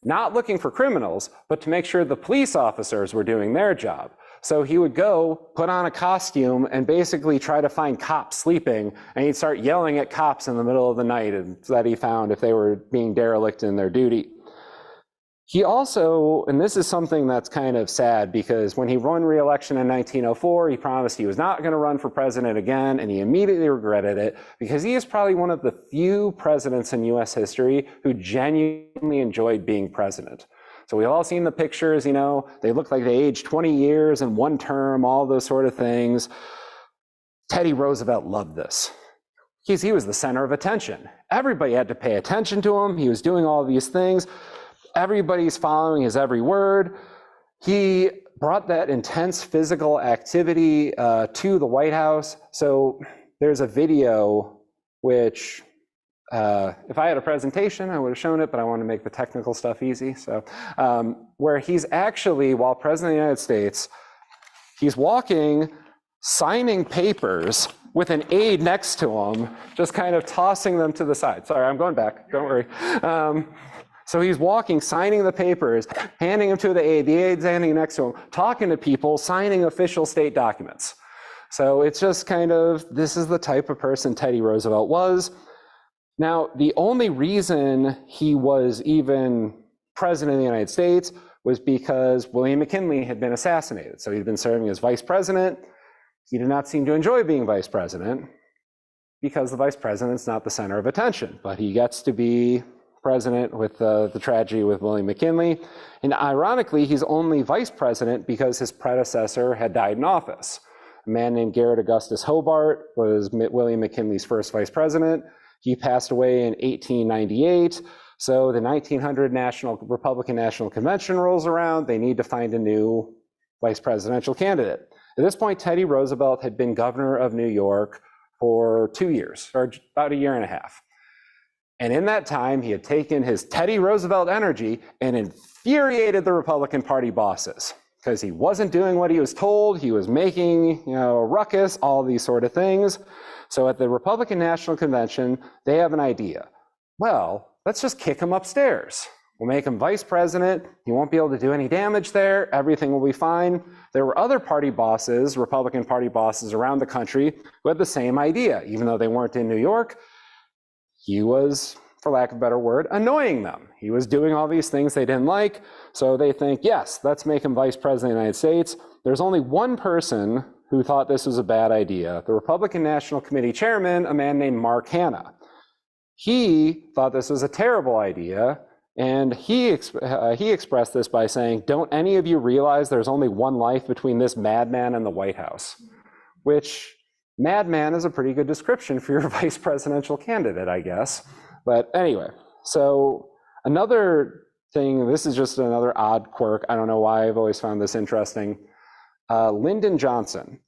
not looking for criminals, but to make sure the police officers were doing their job. So he would go, put on a costume, and basically try to find cops sleeping, and he'd start yelling at cops in the middle of the night that he found if they were being derelict in their duty. He also, and this is something that's kind of sad, because when he won re-election in 1904, he promised he was not going to run for president again, and he immediately regretted it, because he is probably one of the few presidents in US history who genuinely enjoyed being president. So we've all seen the pictures, they look like they aged 20 years in one term, all those sort of things. Teddy Roosevelt loved this. He was the center of attention. Everybody had to pay attention to him. He was doing all these things. Everybody's following his every word. He brought that intense physical activity to the White House. So there's a video which, if I had a presentation, I would have shown it, but I want to make the technical stuff easy. So where he's actually, while president of the United States, he's walking, signing papers with an aide next to him, just kind of tossing them to the side. Sorry, I'm going back, don't worry. So he's walking, signing the papers, handing them to the aide's handing next to him, talking to people, signing official state documents. So it's just kind of, this is the type of person Teddy Roosevelt was. Now, the only reason he was even president of the United States was because William McKinley had been assassinated. So he'd been serving as vice president. He did not seem to enjoy being vice president because the vice president's not the center of attention, but he gets to be president with the tragedy with William McKinley. And ironically, he's only vice president because his predecessor had died in office. A man named Garrett Augustus Hobart was William McKinley's first vice president. He passed away in 1898. So the 1900 Republican National Convention rolls around. They need to find a new vice presidential candidate. At this point, Teddy Roosevelt had been governor of New York for 2 years, or about a year and a half. And in that time, he had taken his Teddy Roosevelt energy and infuriated the Republican Party bosses because he wasn't doing what he was told. He was making, a ruckus, all these sort of things. So at the Republican National Convention, they have an idea. Well, let's just kick him upstairs. We'll make him vice president. He won't be able to do any damage there. Everything will be fine. There were other party bosses, Republican Party bosses around the country who had the same idea. Even though they weren't in New York, he was, for lack of a better word, annoying them. He was doing all these things they didn't like. So they think, yes, let's make him vice president of the United States. There's only one person who thought this was a bad idea, the Republican National Committee chairman, a man named Mark Hanna. He thought this was a terrible idea, and he expressed this by saying, don't any of you realize there's only one life between this madman and the White House? Which, madman is a pretty good description for your vice presidential candidate, I guess. But anyway, so another thing, this is just another odd quirk. I don't know why I've always found this interesting. Lyndon Johnson.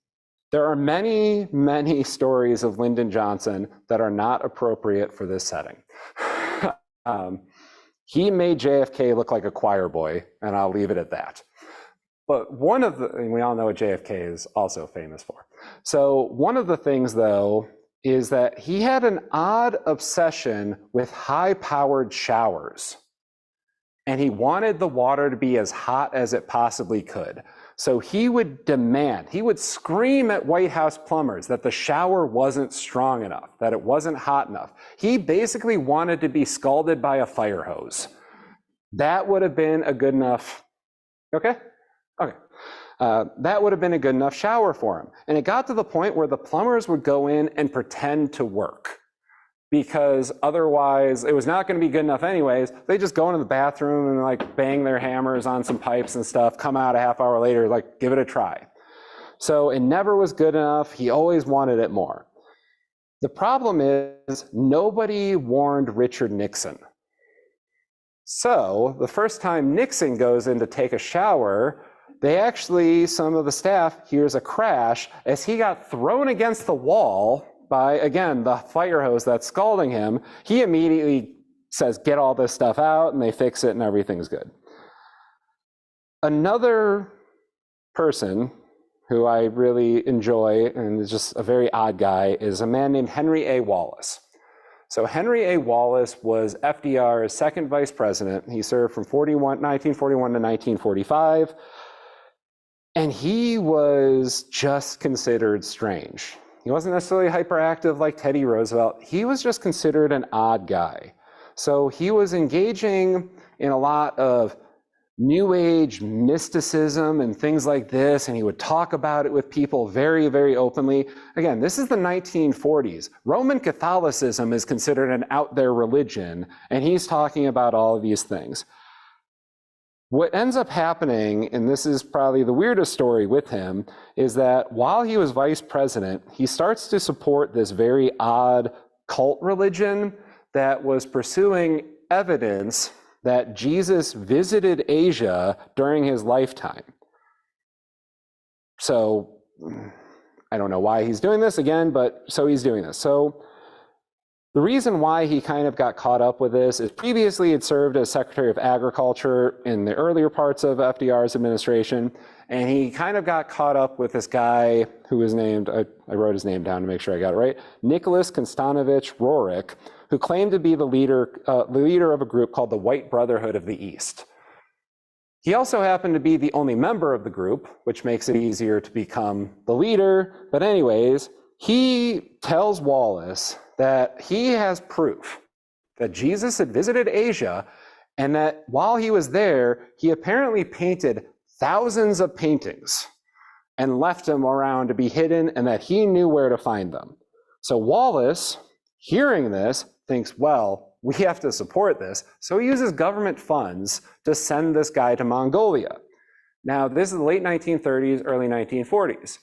There are many, many stories of Lyndon Johnson that are not appropriate for this setting. He made JFK look like a choir boy, and I'll leave it at that. But and we all know what JFK is also famous for. So one of the things, though, is that he had an odd obsession with high-powered showers. And he wanted the water to be as hot as it possibly could. So he would scream at White House plumbers that the shower wasn't strong enough, that it wasn't hot enough. He basically wanted to be scalded by a fire hose. That would have been a good enough, okay? Okay. That would have been a good enough shower for him. And it got to the point where the plumbers would go in and pretend to work, because otherwise it was not going to be good enough anyways. They just go into the bathroom and like bang their hammers on some pipes and stuff, come out a half hour later, like give it a try. So it never was good enough. He always wanted it more. The problem is nobody warned Richard Nixon. So the first time Nixon goes in to take a shower, they actually, some of the staff hears a crash as he got thrown against the wall by, again, the fire hose that's scalding him. He immediately says, get all this stuff out, and they fix it and everything's good. Another person who I really enjoy and is just a very odd guy is a man named Henry A. Wallace. So Henry A. Wallace was FDR's second vice president. He served from 1941 to 1945. And he was just considered strange. He wasn't necessarily hyperactive like Teddy Roosevelt. He was just considered an odd guy. So he was engaging in a lot of New Age mysticism and things like this, and he would talk about it with people very, very openly. Again, this is the 1940s. Roman Catholicism is considered an out there religion, and he's talking about all of these things. What ends up happening, and this is probably the weirdest story with him, is that while he was vice president, he starts to support this very odd cult religion that was pursuing evidence that Jesus visited Asia during his lifetime. So I don't know why he's doing this again, but so he's doing this. So the reason why he kind of got caught up with this is previously he had served as Secretary of Agriculture in the earlier parts of FDR's administration, and he kind of got caught up with this guy who was named, I wrote his name down to make sure I got it right, Nicholas Konstantinovich Roerich, who claimed to be the leader of a group called the White Brotherhood of the East. He also happened to be the only member of the group, which makes it easier to become the leader. But anyways, he tells Wallace that he has proof that Jesus had visited Asia, and that while he was there, he apparently painted thousands of paintings and left them around to be hidden, and that he knew where to find them. So Wallace, hearing this, thinks, well, we have to support this. So he uses government funds to send this guy to Mongolia. Now, this is the late 1930s, early 1940s.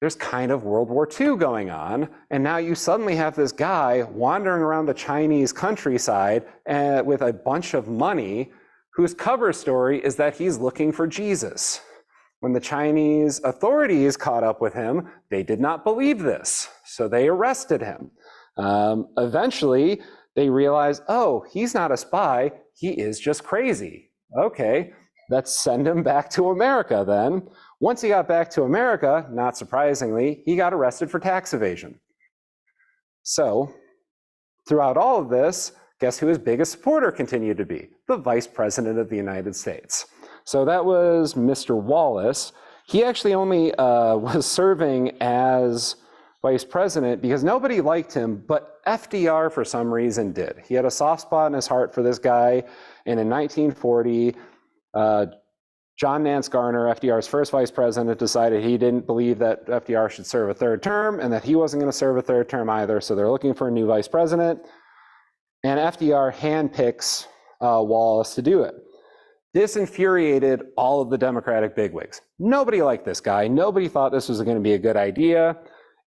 There's kind of World War II going on, and now you suddenly have this guy wandering around the Chinese countryside with a bunch of money, whose cover story is that he's looking for Jesus. When the Chinese authorities caught up with him, they did not believe this, so they arrested him. Eventually, they realized, oh, he's not a spy, he is just crazy. Okay, let's send him back to America then. Once he got back to America, not surprisingly, he got arrested for tax evasion. So, throughout all of this, guess who his biggest supporter continued to be? The Vice President of the United States. So that was Mr. Wallace. He actually only was serving as vice president because nobody liked him, but FDR for some reason did. He had a soft spot in his heart for this guy, and in 1940, John Nance Garner, FDR's first vice president, decided he didn't believe that FDR should serve a third term and that he wasn't going to serve a third term either, so they're looking for a new vice president, and FDR handpicks Wallace to do it. This infuriated all of the Democratic bigwigs. Nobody liked this guy. Nobody thought this was going to be a good idea.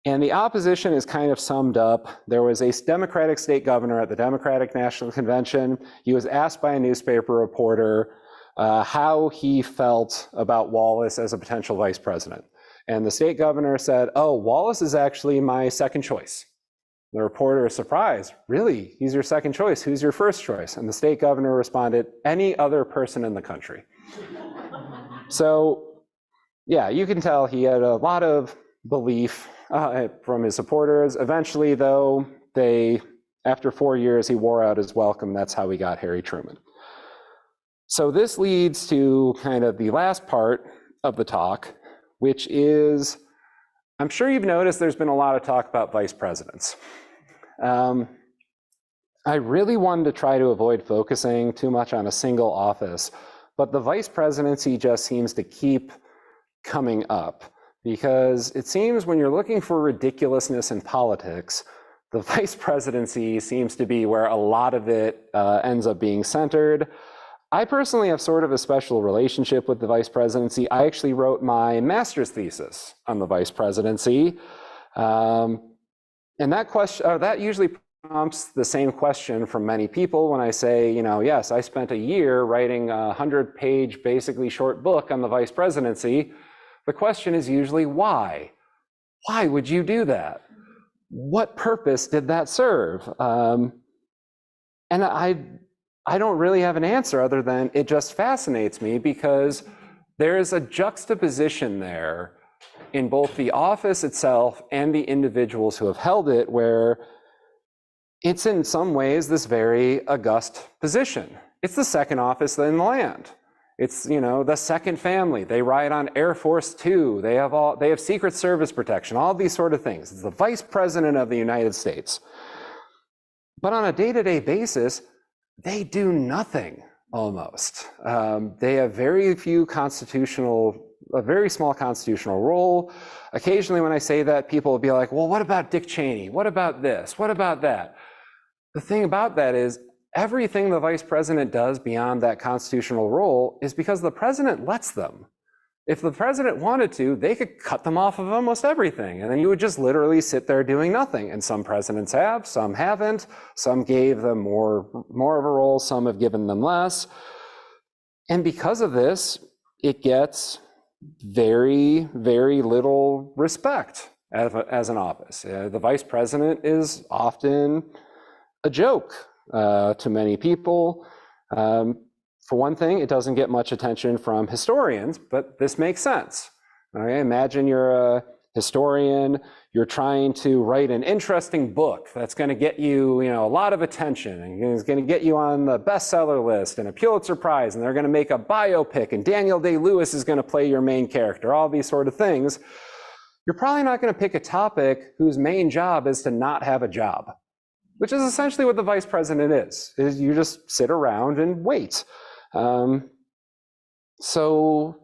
And the opposition is kind of summed up. There was a Democratic state governor at the Democratic National Convention. He was asked by a newspaper reporter how he felt about Wallace as a potential vice president. And the state governor said, oh, Wallace is actually my second choice. The reporter is surprised. Really? He's your second choice? Who's your first choice? And the state governor responded, any other person in the country. So, yeah, you can tell he had a lot of belief from his supporters. Eventually, though, after 4 years, he wore out his welcome. That's how we got Harry Truman. So this leads to kind of the last part of the talk, which is, I'm sure you've noticed there's been a lot of talk about vice presidents. I really wanted to try to avoid focusing too much on a single office, but the vice presidency just seems to keep coming up because it seems when you're looking for ridiculousness in politics, the vice presidency seems to be where a lot of it ends up being centered. I personally have sort of a special relationship with the vice presidency. I actually wrote my master's thesis on the vice presidency. And that usually prompts the same question from many people when I say, yes, I spent a year writing a 100-page, basically short book on the vice presidency. The question is usually why? Why would you do that? What purpose did that serve? And I don't really have an answer other than it just fascinates me, because there is a juxtaposition there in both the office itself and the individuals who have held it, where it's in some ways this very august position. It's the second office in the land. It's, the second family. They ride on Air Force Two. They have Secret Service protection, all these sort of things. It's the Vice President of the United States. But on a day-to-day basis, they do nothing almost. They have very a very small constitutional role. Occasionally when I say that, people will be like, well, what about Dick Cheney? What about this? What about that? The thing about that is everything the vice president does beyond that constitutional role is because the president lets them. If the president wanted to, they could cut them off of almost everything, and then you would just literally sit there doing nothing. And some presidents have, some haven't. Some gave them more of a role, some have given them less. And because of this, it gets very, very little respect as an office. The vice president is often a joke to many people. For one thing, it doesn't get much attention from historians, but this makes sense. Okay, imagine you're a historian, you're trying to write an interesting book that's going to get you, a lot of attention, and it's going to get you on the bestseller list and a Pulitzer Prize, and they're going to make a biopic, and Daniel Day-Lewis is going to play your main character, all these sort of things. You're probably not going to pick a topic whose main job is to not have a job, which is essentially what the vice president is you just sit around and wait. So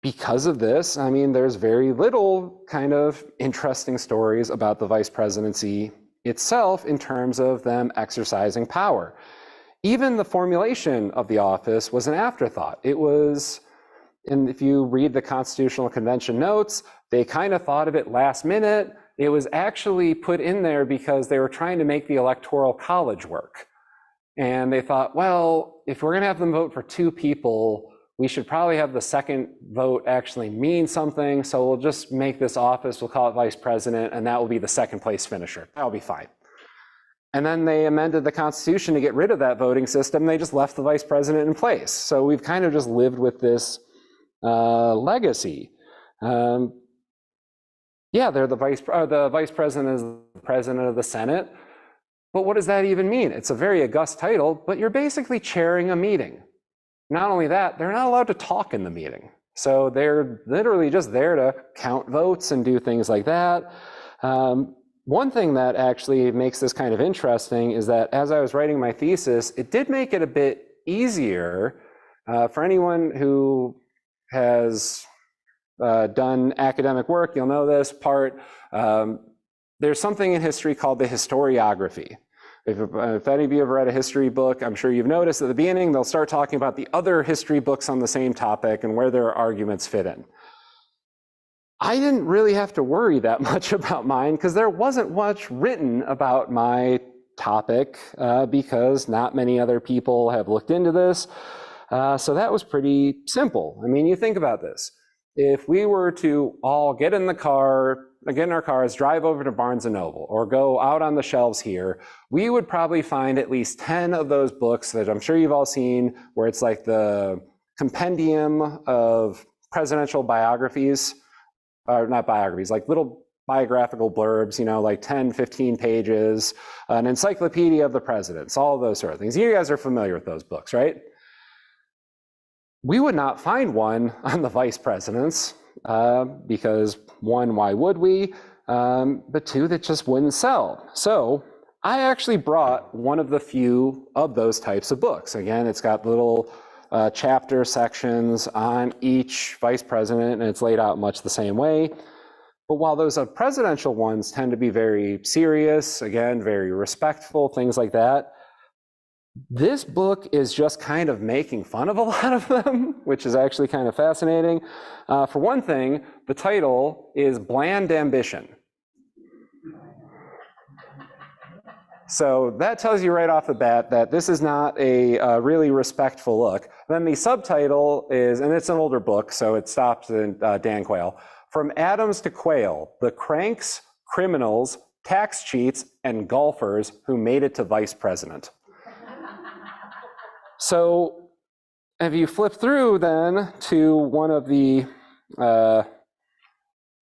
because of this, there's very little kind of interesting stories about the vice presidency itself in terms of them exercising power. Even the formulation of the office was an afterthought. It was, and if you read the Constitutional Convention notes, they kind of thought of it last minute. It was actually put in there because they were trying to make the Electoral College work. And they thought, well, if we're going to have them vote for two people, we should probably have the second vote actually mean something. So we'll just make this office, we'll call it vice president, and that will be the second place finisher. That'll be fine. And then they amended the Constitution to get rid of that voting system. They just left the vice president in place. So we've kind of just lived with this legacy. Yeah, the vice president is the president of the Senate. But what does that even mean? It's a very august title, but you're basically chairing a meeting. Not only that, they're not allowed to talk in the meeting. So they're literally just there to count votes and do things like that. One thing that actually makes this kind of interesting is that as I was writing my thesis, it did make it a bit easier for anyone who has done academic work. You'll know this part. There's something in history called the historiography. If any of you have read a history book, I'm sure you've noticed at the beginning, they'll start talking about the other history books on the same topic and where their arguments fit in. I didn't really have to worry that much about mine because there wasn't much written about my topic because not many other people have looked into this. So that was pretty simple. You think about this. If we were to all get in our cars, drive over to Barnes & Noble, or go out on the shelves here, we would probably find at least 10 of those books that I'm sure you've all seen, where it's like the compendium of presidential biographies, or not biographies, like little biographical blurbs, like 10, 15 pages, an encyclopedia of the presidents, all of those sort of things. You guys are familiar with those books, right? We would not find one on the vice presidents because one, why would we? But two, that just wouldn't sell. So I actually brought one of the few of those types of books. Again, it's got little chapter sections on each vice president, and it's laid out much the same way. But while those presidential ones tend to be very serious, again, very respectful, things like that, this book is just kind of making fun of a lot of them, which is actually kind of fascinating. For one thing, the title is Bland Ambition. So that tells you right off the bat that this is not a really respectful look. Then the subtitle is, and it's an older book, so it stopped in Dan Quayle, From Adams to Quayle, the cranks, criminals, tax cheats, and golfers who made it to vice president. So if you flip through then to one of the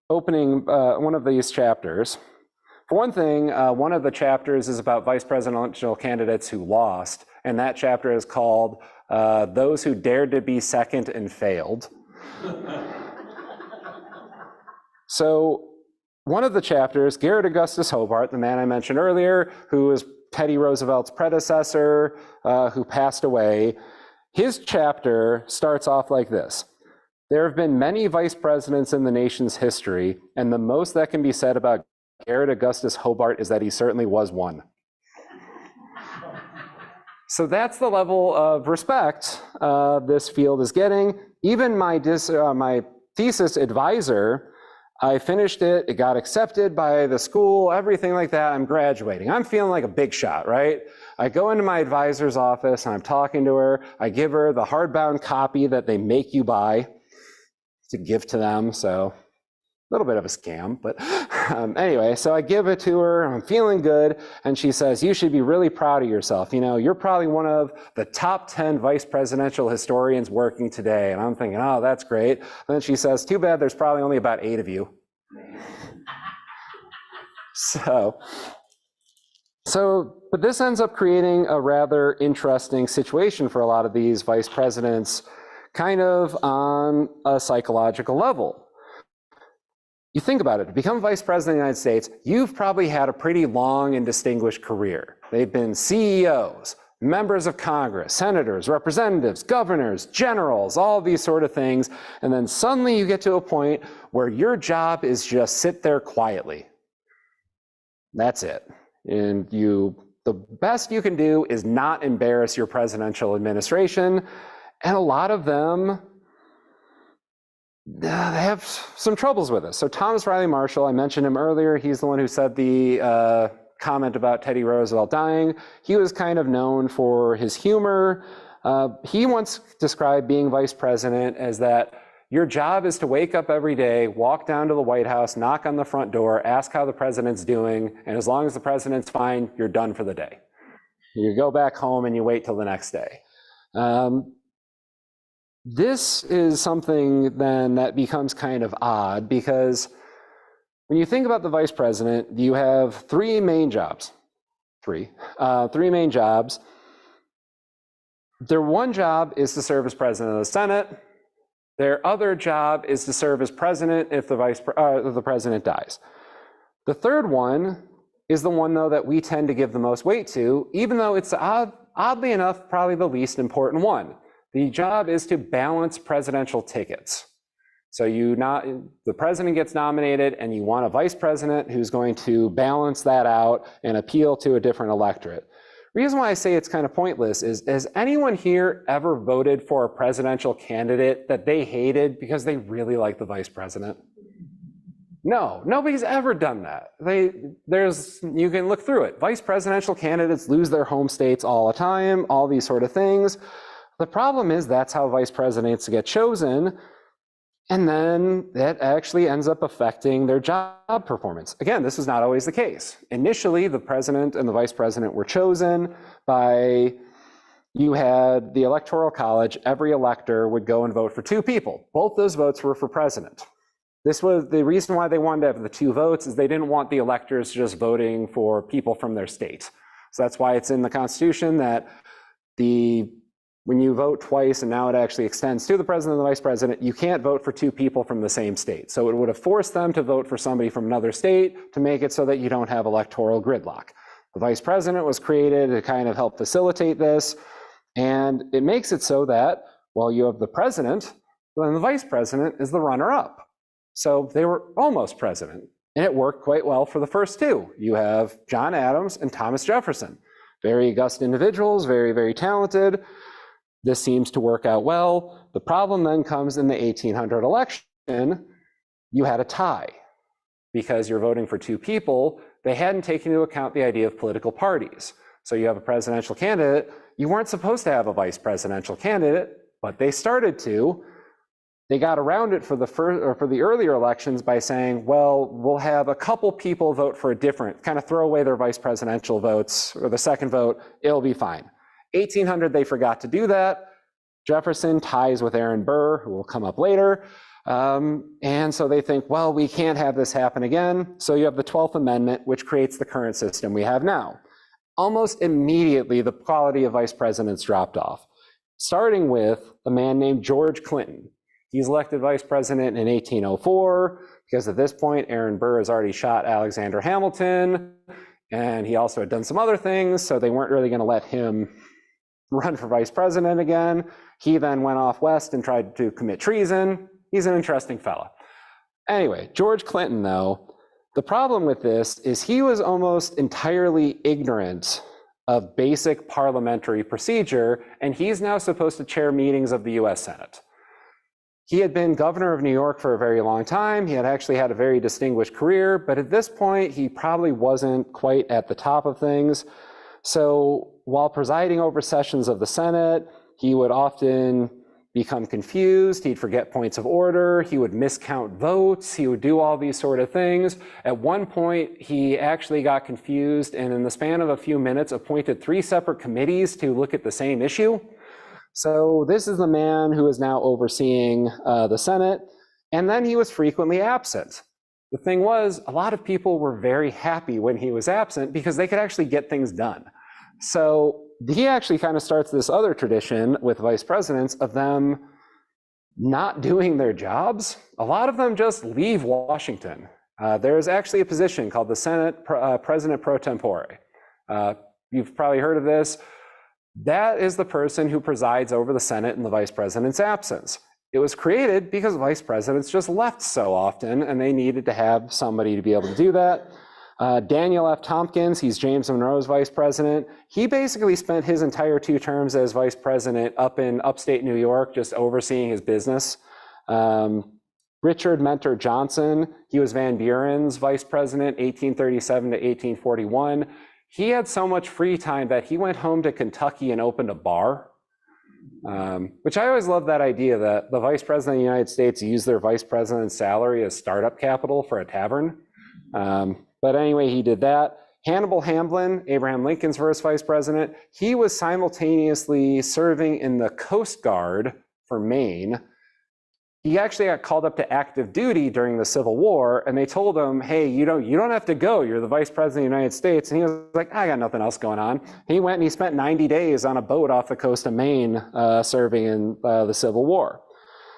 one of these chapters, for one thing, one of the chapters is about vice presidential candidates who lost, and that chapter is called Those Who Dared to Be Second and Failed. So one of the chapters, Garrett Augustus Hobart, the man I mentioned earlier, who was Teddy Roosevelt's predecessor, who passed away, his chapter starts off like this. There have been many vice presidents in the nation's history, and the most that can be said about Garrett Augustus Hobart is that he certainly was one. So that's the level of respect this field is getting. Even my thesis advisor, I finished it, it got accepted by the school, everything like that, I'm graduating. I'm feeling like a big shot, right? I go into my advisor's office and I'm talking to her. I give her the hardbound copy that they make you buy to give to them, so a little bit of a scam, but anyway, so I give it to her, I'm feeling good, and she says, you should be really proud of yourself. You know, you're probably one of the top 10 vice presidential historians working today. And I'm thinking, oh, that's great. And then she says, too bad there's probably only about 8 of you. But this ends up creating a rather interesting situation for a lot of these vice presidents, kind of on a psychological level. You think about it, to become vice president of the United States, you've probably had a pretty long and distinguished career. They've been CEOs, members of Congress, senators, representatives, governors, generals, all these sort of things. And then suddenly you get to a point where your job is just sit there quietly. That's it. And the best you can do is not embarrass your presidential administration. And a lot of them, they have some troubles with this. So Thomas Riley Marshall, I mentioned him earlier. He's the one who said the comment about Teddy Roosevelt dying. He was kind of known for his humor. He once described being vice president as that your job is to wake up every day, walk down to the White House, knock on the front door, ask how the president's doing, and as long as the president's fine, you're done for the day. You go back home and you wait till the next day. This is something then that becomes kind of odd, because when you think about the vice president, you have three main jobs. Three main jobs. Their one job is to serve as president of the Senate. Their other job is to serve as president if the president dies. The third one is the one, though, that we tend to give the most weight to, even though it's oddly enough probably the least important one. The job is to balance presidential tickets. So the president gets nominated and you want a vice president who's going to balance that out and appeal to a different electorate. The reason why I say it's kind of pointless is, has anyone here ever voted for a presidential candidate that they hated because they really like the vice president? No, nobody's ever done that. You can look through it. Vice presidential candidates lose their home states all the time, all these sort of things. The problem is that's how vice presidents get chosen, and then that actually ends up affecting their job performance. Again, this is not always the case. Initially, the president and the vice president were chosen by, you had the Electoral College, every elector would go and vote for 2 people. Both those votes were for president. This was the reason why they wanted to have the 2 votes, is they didn't want the electors just voting for people from their state. So that's why it's in the Constitution that when you vote twice, and now it actually extends to the president and the vice president, you can't vote for 2 people from the same state. So it would have forced them to vote for somebody from another state to make it so that you don't have electoral gridlock. The vice president was created to kind of help facilitate this, and it makes it so that, well, you have the president, then the vice president is the runner-up. So they were almost president, and it worked quite well for the first 2. You have John Adams and Thomas Jefferson. Very august individuals, very, very talented. This seems to work out well. The problem then comes in the 1800 election. You had a tie because you're voting for 2 people. they hadn't taken into account the idea of political parties. So you have a presidential candidate, you weren't supposed to have a vice presidential candidate, but they started to. They got around it for the earlier elections by saying, well, we'll have a couple people vote for a different, kind of throw away their vice presidential votes or the second vote, it'll be fine. 1800, they forgot to do that. Jefferson ties with Aaron Burr, who will come up later. And so they think, well, we can't have this happen again. So you have the 12th Amendment, which creates the current system we have now. Almost immediately, the quality of vice presidents dropped off, starting with a man named George Clinton. He's elected vice president in 1804, because at this point, Aaron Burr has already shot Alexander Hamilton, and he also had done some other things, so they weren't really going to let him run for vice president again. He then went off west and tried to commit treason. He's an interesting fella. Anyway, George Clinton, though, the problem with this is he was almost entirely ignorant of basic parliamentary procedure, and he's now supposed to chair meetings of the US Senate. He had been governor of New York for a very long time. He had actually had a very distinguished career, but at this point, he probably wasn't quite at the top of things. So while presiding over sessions of the Senate, he would often become confused. He'd forget points of order. He would miscount votes. He would do all these sort of things. At one point, he actually got confused and in the span of a few minutes appointed 3 separate committees to look at the same issue. So this is the man who is now overseeing the Senate, and then he was frequently absent. The thing was, a lot of people were very happy when he was absent because they could actually get things done. So he actually kind of starts this other tradition with vice presidents of them not doing their jobs. A lot of them just leave Washington. There's actually a position called the Senate President Pro Tempore. You've probably heard of this. That is the person who presides over the Senate in the vice president's absence. It was created because vice presidents just left so often and they needed to have somebody to be able to do that. Daniel F. Tompkins, he's James Monroe's vice president. He basically spent his entire 2 terms as vice president up in upstate New York, just overseeing his business. Richard Mentor Johnson, he was Van Buren's vice president, 1837 to 1841. He had so much free time that he went home to Kentucky and opened a bar, which I always love that idea that the vice president of the United States used their vice president's salary as startup capital for a tavern. But anyway, he did that. Hannibal Hamlin, Abraham Lincoln's first vice president, he was simultaneously serving in the Coast Guard for Maine. He actually got called up to active duty during the Civil War, and they told him, hey, you don't have to go. You're the vice president of the United States. And he was like, I got nothing else going on. He went and he spent 90 days on a boat off the coast of Maine serving in the Civil War.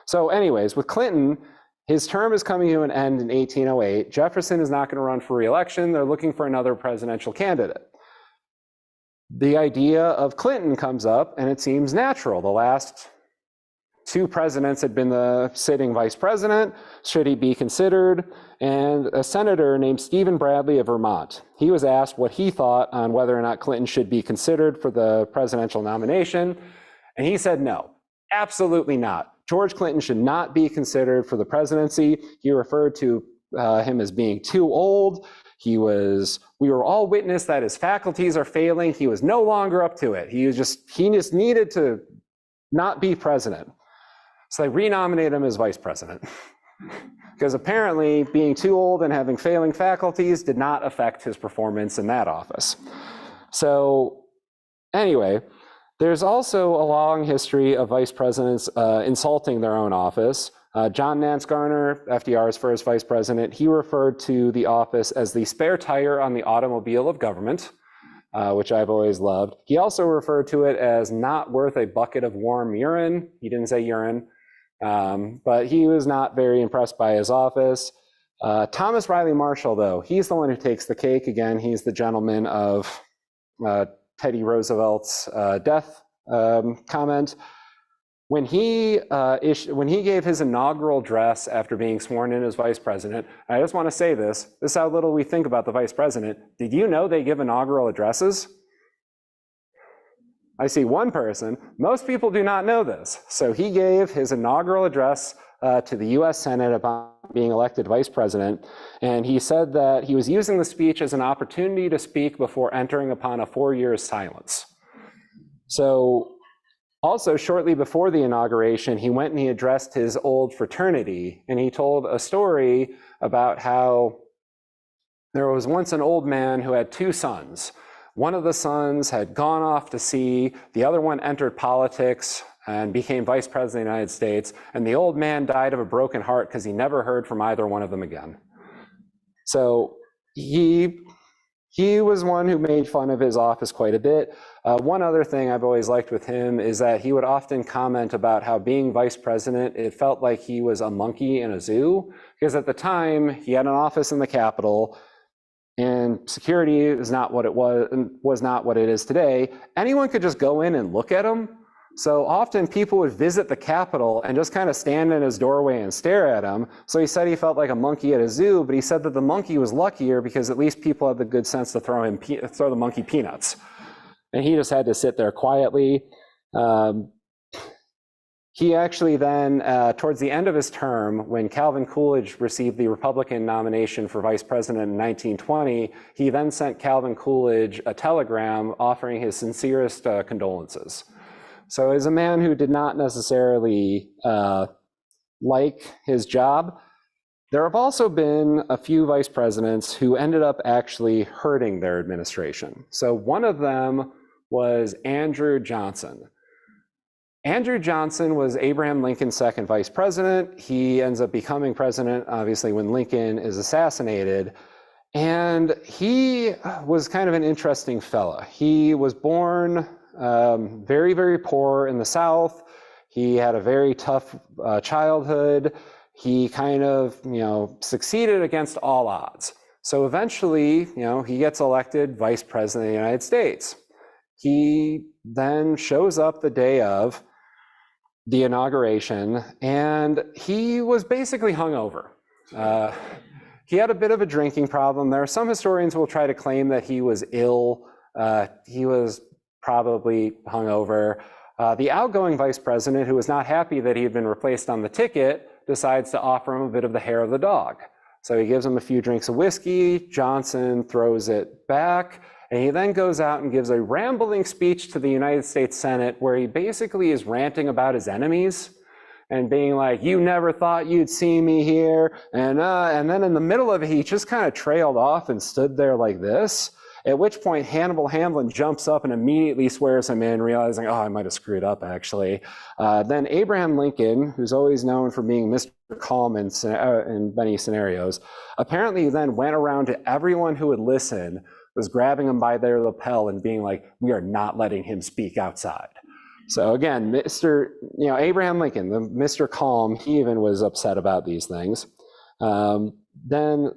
So anyways, with Clinton, his term is coming to an end in 1808. Jefferson is not going to run for re-election. They're looking for another presidential candidate. The idea of Clinton comes up, and it seems natural. The last 2 presidents had been the sitting vice president. Should he be considered? And a senator named Stephen Bradley of Vermont, he was asked what he thought on whether or not Clinton should be considered for the presidential nomination. And he said no, absolutely not. George Clinton should not be considered for the presidency. He referred to him as being too old. We were all witness that his faculties are failing. He was no longer up to it. He just needed to not be president. So they renominated him as vice president because apparently being too old and having failing faculties did not affect his performance in that office. So anyway, there's also a long history of vice presidents insulting their own office. John Nance Garner, FDR's first vice president, he referred to the office as the spare tire on the automobile of government, which I've always loved. He also referred to it as not worth a bucket of warm urine. He didn't say urine. But he was not very impressed by his office. Thomas Riley Marshall, though, he's the one who takes the cake. Again, he's the gentleman of Teddy Roosevelt's death comment. When he gave his inaugural address after being sworn in as vice president, I just want to say this is how little we think about the vice president. Did you know they give inaugural addresses? I see one person. Most people do not know this. So he gave his inaugural address to the US Senate about being elected vice president. And he said that he was using the speech as an opportunity to speak before entering upon a 4-year silence. So also, shortly before the inauguration, he went and he addressed his old fraternity, and he told a story about how there was once an old man who had 2 sons. One of the sons had gone off to sea, the other one entered politics and became vice president of the United States, and the old man died of a broken heart because he never heard from either one of them again. So he was one who made fun of his office quite a bit. One other thing I've always liked with him is that he would often comment about how being vice president, it felt like he was a monkey in a zoo, because at the time he had an office in the Capitol, and security is not what it was not what it is today. Anyone could just go in and look at him. So often people would visit the Capitol and just kind of stand in his doorway and stare at him. So he said he felt like a monkey at a zoo, but he said that the monkey was luckier because at least people had the good sense to throw the monkey peanuts. And he just had to sit there quietly. He actually then, towards the end of his term, when Calvin Coolidge received the Republican nomination for vice president in 1920, he then sent Calvin Coolidge a telegram offering his sincerest condolences. So as a man who did not necessarily like his job, there have also been a few vice presidents who ended up actually hurting their administration. So one of them was Andrew Johnson. Andrew Johnson was Abraham Lincoln's second vice president. He ends up becoming president, obviously, when Lincoln is assassinated. And he was kind of an interesting fella. He was born very, very poor in the South. He had a very tough childhood. He kind of, succeeded against all odds. So eventually, he gets elected vice president of the United States. He then shows up the day of the inauguration, and he was basically hungover. He had a bit of a drinking problem. There are some historians who will try to claim that he was ill. He was probably hungover. The outgoing vice president, who was not happy that he had been replaced on the ticket, decides to offer him a bit of the hair of the dog. So he gives him a few drinks of whiskey. Johnson throws it back. And he then goes out and gives a rambling speech to the United States Senate where he basically is ranting about his enemies and being like, you never thought you'd see me here. And then in the middle of it, he just kind of trailed off and stood there like this, at which point Hannibal Hamlin jumps up and immediately swears him in, realizing, oh, I might have screwed up, actually. Then Abraham Lincoln, who's always known for being Mr. Calm in many scenarios, apparently then went around to everyone who would listen, was grabbing him by their lapel and being like, we are not letting him speak outside. So again, Abraham Lincoln, the Mr. Calm, he even was upset about these things. Then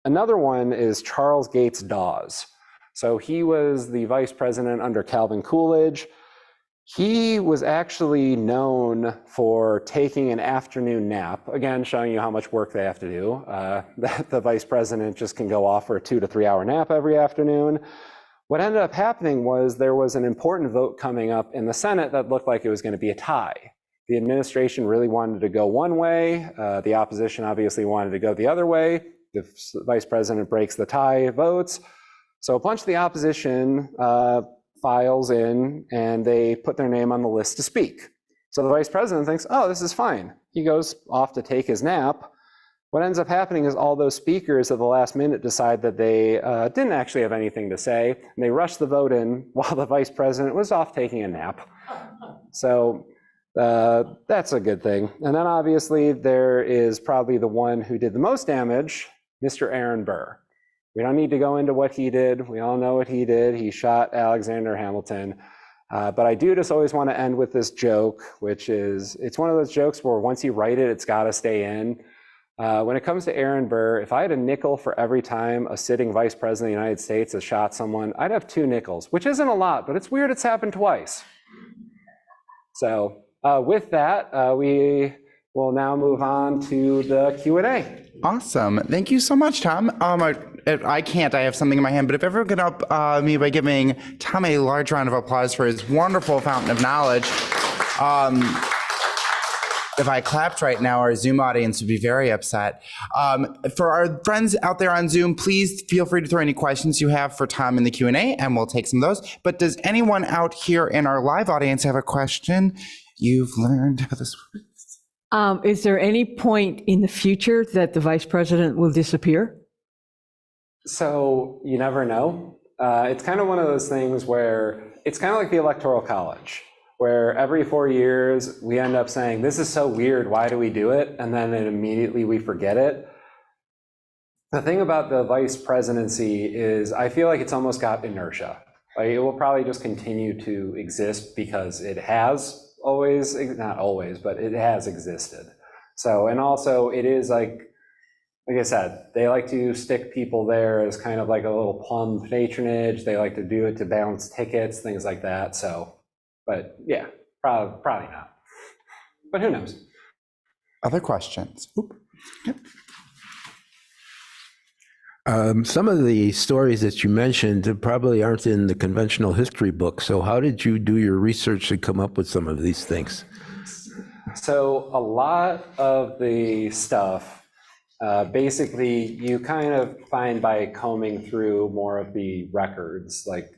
another one is Charles Gates Dawes. So he was the vice president under Calvin Coolidge. He was actually known for taking an afternoon nap, again, showing you how much work they have to do. The vice president just can go off for a 2 to 3 hour nap every afternoon. What ended up happening was there was an important vote coming up in the Senate that looked like it was going to be a tie. The administration really wanted to go one way. The opposition obviously wanted to go the other way. The vice president breaks the tie votes. So a bunch of the opposition files in and they put their name on the list to speak. So the vice president thinks, oh, this is fine. He goes off to take his nap. What ends up happening is all those speakers at the last minute decide that they didn't actually have anything to say, and they rush the vote in while the vice president was off taking a nap. So that's a good thing. And then obviously there is probably the one who did the most damage, Mr. Aaron Burr. We don't need to go into what he did. We all know what he did. He shot Alexander Hamilton. But I do just always want to end with this joke, which is, it's one of those jokes where once you write it, it's got to stay in. When it comes to Aaron Burr, if I had a nickel for every time a sitting vice president of the United States has shot someone, I'd have 2 nickels, which isn't a lot, but it's weird it's happened twice. So with that, we will now move on to the Q&A. Awesome. Thank you so much, Tom. I can't, I have something in my hand, but if everyone could help me by giving Tom a large round of applause for his wonderful fountain of knowledge. If I clapped right now, our Zoom audience would be very upset. For our friends out there on Zoom, please feel free to throw any questions you have for Tom in the Q&A, and we'll take some of those. But does anyone out here in our live audience have a question? You've learned how this works. Is there any point in the future that the vice president will disappear? So you never know. It's kind of one of those things where it's kind of like the Electoral College, where every 4 years we end up saying, this is so weird, why do we do it? And then immediately we forget it. The thing about the vice presidency is I feel like it's almost got inertia. Like it will probably just continue to exist because it has always, not always, but it has existed. So, and also it is like I said, they like to stick people there as kind of like a little plum patronage. They like to do it to balance tickets, things like that. So, but yeah, probably not. But who knows? Other questions? Oop. Yep. Some of the stories that you mentioned probably aren't in the conventional history book. So how did you do your research to come up with some of these things? So a lot of the stuff, basically you kind of find by combing through more of the records, like,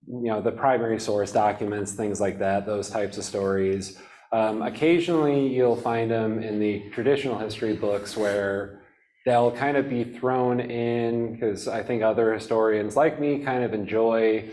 you know, the primary source documents, things like that, those types of stories. Occasionally you'll find them in the traditional history books where they'll kind of be thrown in, because I think other historians like me kind of enjoy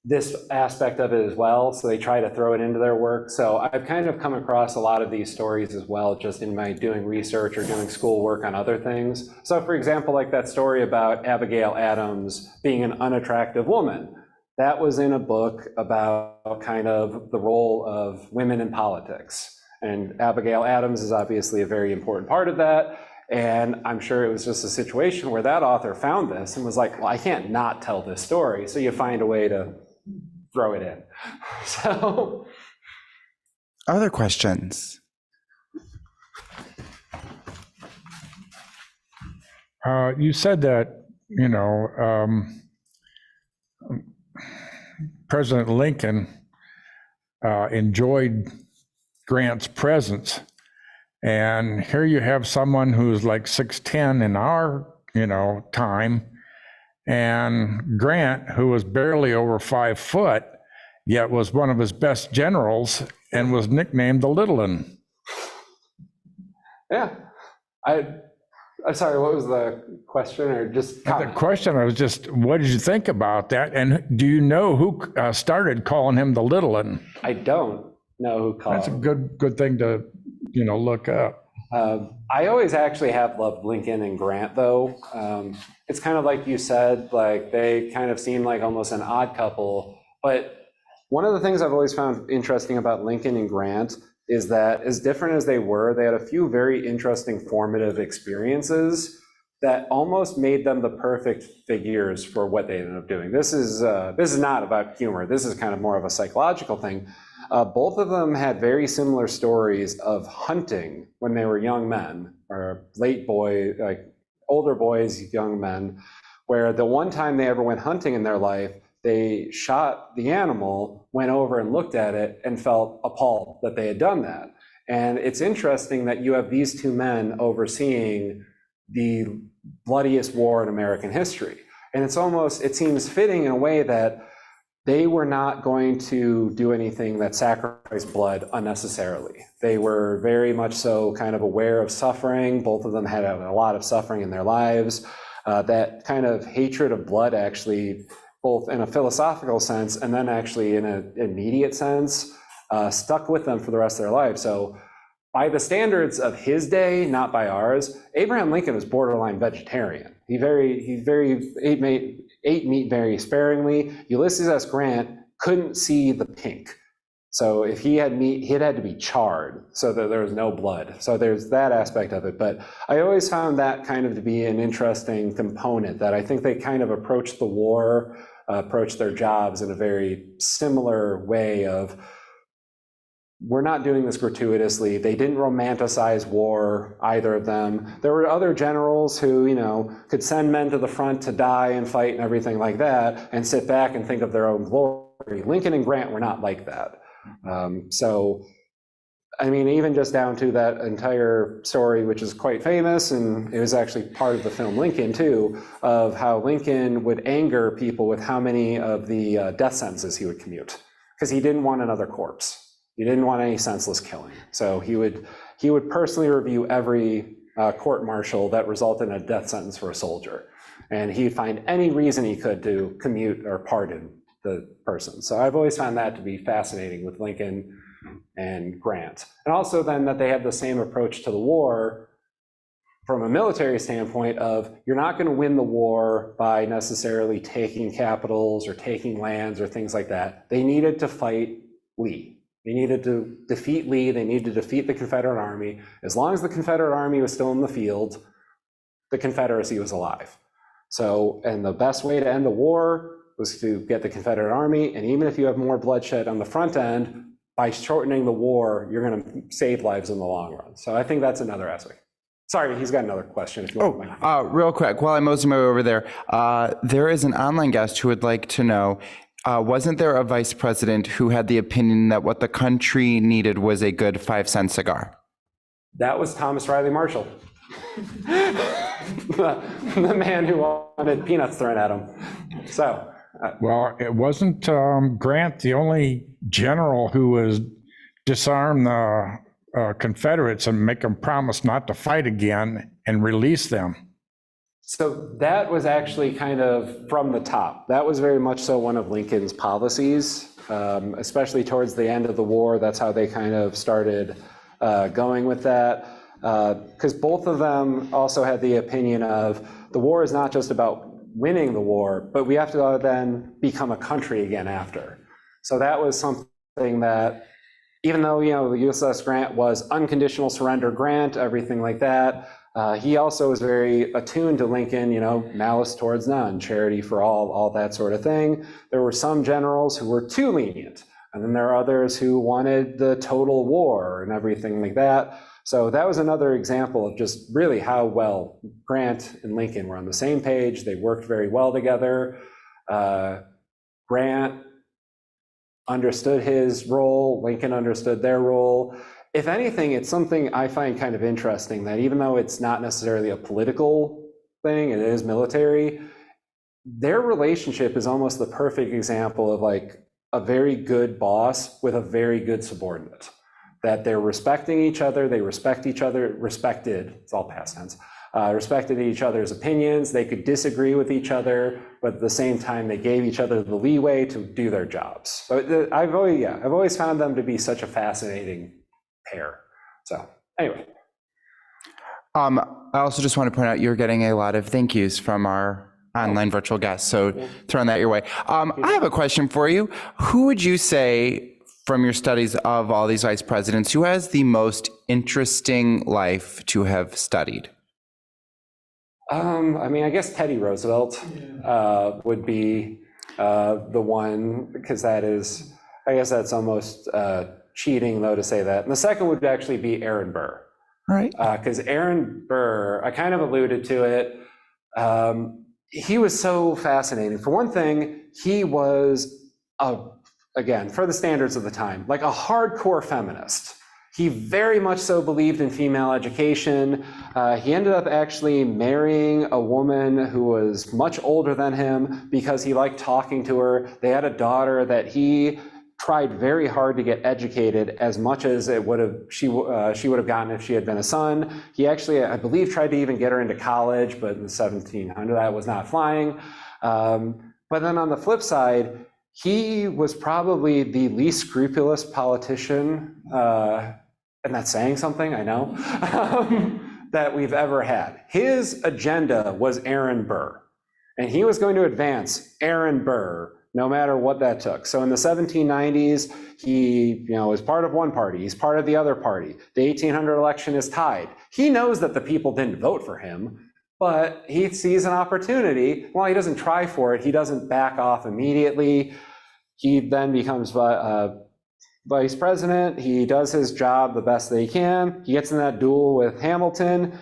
this aspect of it as well, so they try to throw it into their work. So I've kind of come across a lot of these stories as well, just in my doing research or doing schoolwork on other things. So for example, like that story about Abigail Adams being an unattractive woman, that was in a book about kind of the role of women in politics. And Abigail Adams is obviously a very important part of that. And I'm sure it was just a situation where that author found this and was like, well, I can't not tell this story. So you find a way to throw it in. So. Other questions? You said that, you know, President Lincoln enjoyed Grant's presence. And here you have someone who's like 6'10" in our, you know, time, and Grant, who was barely over 5 foot, yet was one of his best generals and was nicknamed the Little 'Un. Yeah, I'm sorry, what was the question, or just comment? The question, I was just, what did you think about that? And do you know who started calling him the Little Un? I don't know who called. That's a good thing to, you know, look up. I always actually have loved Lincoln and Grant, though. It's kind of like you said, like they kind of seem like almost an odd couple. But one of the things I've always found interesting about Lincoln and Grant is that as different as they were, they had a few very interesting formative experiences that almost made them the perfect figures for what they ended up doing. This is not about humor. This is kind of more of a psychological thing. Both of them had very similar stories of hunting when they were young men, or older boys, young men, where the one time they ever went hunting in their life, they shot the animal, went over and looked at it, and felt appalled that they had done that. And it's interesting that you have these two men overseeing the bloodiest war in American history. And it seems fitting in a way that they were not going to do anything that sacrificed blood unnecessarily. They were very much so kind of aware of suffering. Both of them had a lot of suffering in their lives. That kind of hatred of blood actually, both in a philosophical sense and then actually in an immediate sense, stuck with them for the rest of their life. So by the standards of his day, not by ours, Abraham Lincoln was borderline vegetarian. He ate meat very sparingly. Ulysses S. Grant couldn't see the pink. So if he had meat, it had to be charred so that there was no blood. So there's that aspect of it. But I always found that kind of to be an interesting component, that I think they kind of approached the war, approached their jobs in a very similar way of, we're not doing this gratuitously. They didn't romanticize war, either of them. There were other generals who, you know, could send men to the front to die and fight and everything like that, and sit back and think of their own glory. Lincoln and Grant were not like that. So I mean, even just down to that entire story, which is quite famous, and it was actually part of the film Lincoln too, of how Lincoln would anger people with how many of the death sentences he would commute, because he didn't want another corpse. He didn't want any senseless killing. So he would personally review every court-martial that resulted in a death sentence for a soldier. And he'd find any reason he could to commute or pardon the person. So I've always found that to be fascinating with Lincoln and Grant. And also then that they had the same approach to the war from a military standpoint of, you're not going to win the war by necessarily taking capitals or taking lands or things like that. They needed to fight Lee. They needed to defeat Lee. They needed to defeat the Confederate Army. As long as the Confederate Army was still in the field, the Confederacy was alive. So, and the best way to end the war was to get the Confederate Army. And even if you have more bloodshed on the front end, by shortening the war, you're going to save lives in the long run. So I think that's another aspect. Sorry, he's got another question. If you want real quick, while I'm moseying my way over there, there is an online guest who would like to know, wasn't there a vice president who had the opinion that what the country needed was a good 5-cent cigar? That was Thomas Riley Marshall. the man who wanted peanuts thrown at him. So. Well, it wasn't Grant the only general who was disarm the Confederates and make them promise not to fight again and release them. So that was actually kind of from the top. That was very much so one of Lincoln's policies, especially towards the end of the war. That's how they kind of started going with that. Because both of them also had the opinion of the war is not just about winning the war, but we have to then become a country again after. So that was something that, even though, you know, the USS Grant was unconditional surrender grant, everything like that, he also was very attuned to Lincoln, you know, malice towards none, charity for all that sort of thing. There were some generals who were too lenient, and then there are others who wanted the total war and everything like that. So that was another example of just really how well Grant and Lincoln were on the same page. They worked very well together. Grant understood his role, Lincoln understood their role. If anything, it's something I find kind of interesting that even though it's not necessarily a political thing, it is military, their relationship is almost the perfect example of like a very good boss with a very good subordinate. That they're respecting each other, they respect each other, respected, it's all past tense, respected each other's opinions, they could disagree with each other, but at the same time, they gave each other the leeway to do their jobs. So I've always found them to be such a fascinating pair. So anyway. I also just want to point out you're getting a lot of thank yous from our online virtual guests, so throwing that your way. I have a question for you. Who would you say, from your studies of all these vice presidents, who has the most interesting life to have studied? I mean, I guess Teddy Roosevelt would be the one, because that is, I guess that's almost cheating though to say that. And the second would actually be Aaron Burr. All right. Because Aaron Burr, I kind of alluded to it, he was so fascinating. For one thing, he was again, for the standards of the time, like a hardcore feminist. He very much so believed in female education. He ended up actually marrying a woman who was much older than him because he liked talking to her. They had a daughter that he tried very hard to get educated as much as she would have gotten if she had been a son. He actually, I believe, tried to even get her into college, but in the 1700s, that was not flying. But then on the flip side, he was probably the least scrupulous politician, and that's saying something, I know, that we've ever had. His agenda was Aaron Burr, and he was going to advance Aaron Burr no matter what that took. So in the 1790s, he was part of one party, he's part of the other party. The 1800 election is tied. He knows that the people didn't vote for him, but he sees an opportunity. Well, he doesn't try for it, he doesn't back off immediately. He then becomes vice president. He does his job the best that he can. He gets in that duel with Hamilton.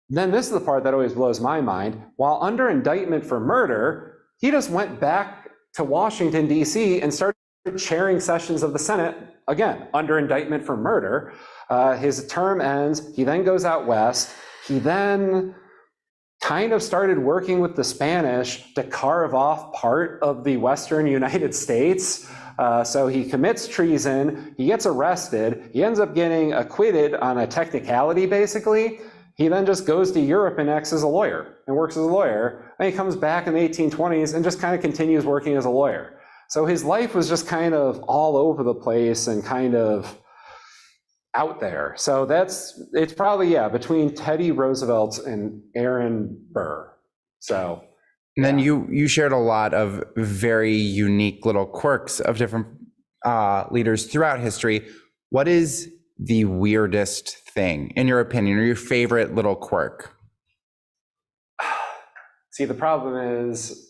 Then this is the part that always blows my mind. While under indictment for murder, he just went back to Washington, D.C. and started chairing sessions of the Senate again, under indictment for murder. His term ends, he then goes out west. He then kind of started working with the Spanish to carve off part of the Western United States. So he commits treason, he gets arrested, he ends up getting acquitted on a technicality, basically. He then just goes to Europe and acts as a lawyer and works as a lawyer. And he comes back in the 1820s and just kind of continues working as a lawyer. So his life was just kind of all over the place and kind of out there. So it's probably, yeah, between Teddy Roosevelt and Aaron Burr. So. And then you shared a lot of very unique little quirks of different leaders throughout history. What is the weirdest thing, in your opinion, or your favorite little quirk? See, the problem is,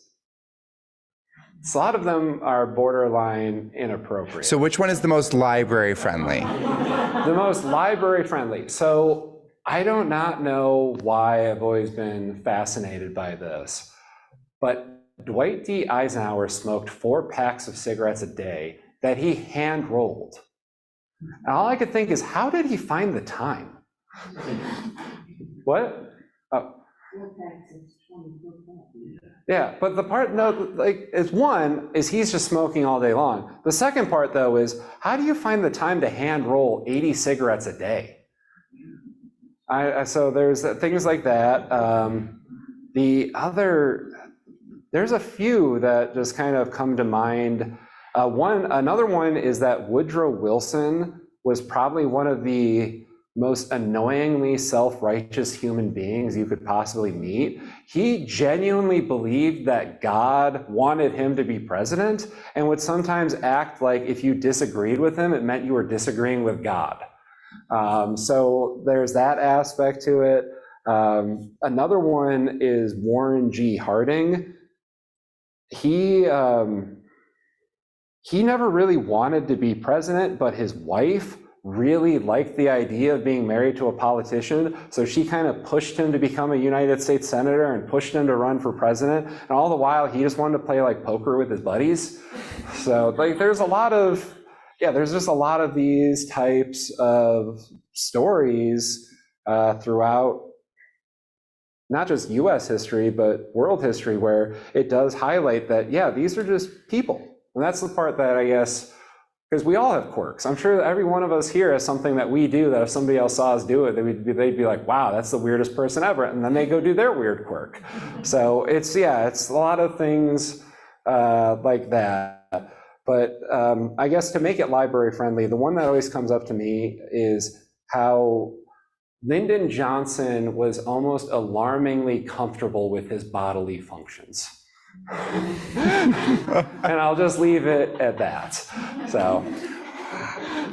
a lot of them are borderline inappropriate. So which one is the most library friendly? The most library friendly. So I do not know why I've always been fascinated by this, but Dwight D. Eisenhower smoked 4 packs of cigarettes a day that he hand rolled. And all I could think is, how did he find the time? What? Oh. Yeah, but the part, no, like, is one, is he's just smoking all day long. The second part, though, is how do you find the time to hand roll 80 cigarettes a day? So there's things like that. There's a few that just kind of come to mind. Another one is that Woodrow Wilson was probably one of the most annoyingly self-righteous human beings you could possibly meet. He genuinely believed that God wanted him to be president and would sometimes act like if you disagreed with him, it meant you were disagreeing with God. So there's that aspect to it. Another one is Warren G. Harding. He never really wanted to be president, but his wife really liked the idea of being married to a politician, so she kind of pushed him to become a United States senator and pushed him to run for president, and all the while he just wanted to play like poker with his buddies. So like there's just a lot of these types of stories throughout not just US history, but world history, where it does highlight that, yeah, these are just people. And that's the part that I guess, because we all have quirks. I'm sure that every one of us here has something that we do that if somebody else saw us do it, they'd be like, wow, that's the weirdest person ever. And then they go do their weird quirk. So it's a lot of things like that. But I guess to make it library friendly, the one that always comes up to me is how Lyndon Johnson was almost alarmingly comfortable with his bodily functions. And I'll just leave it at that. So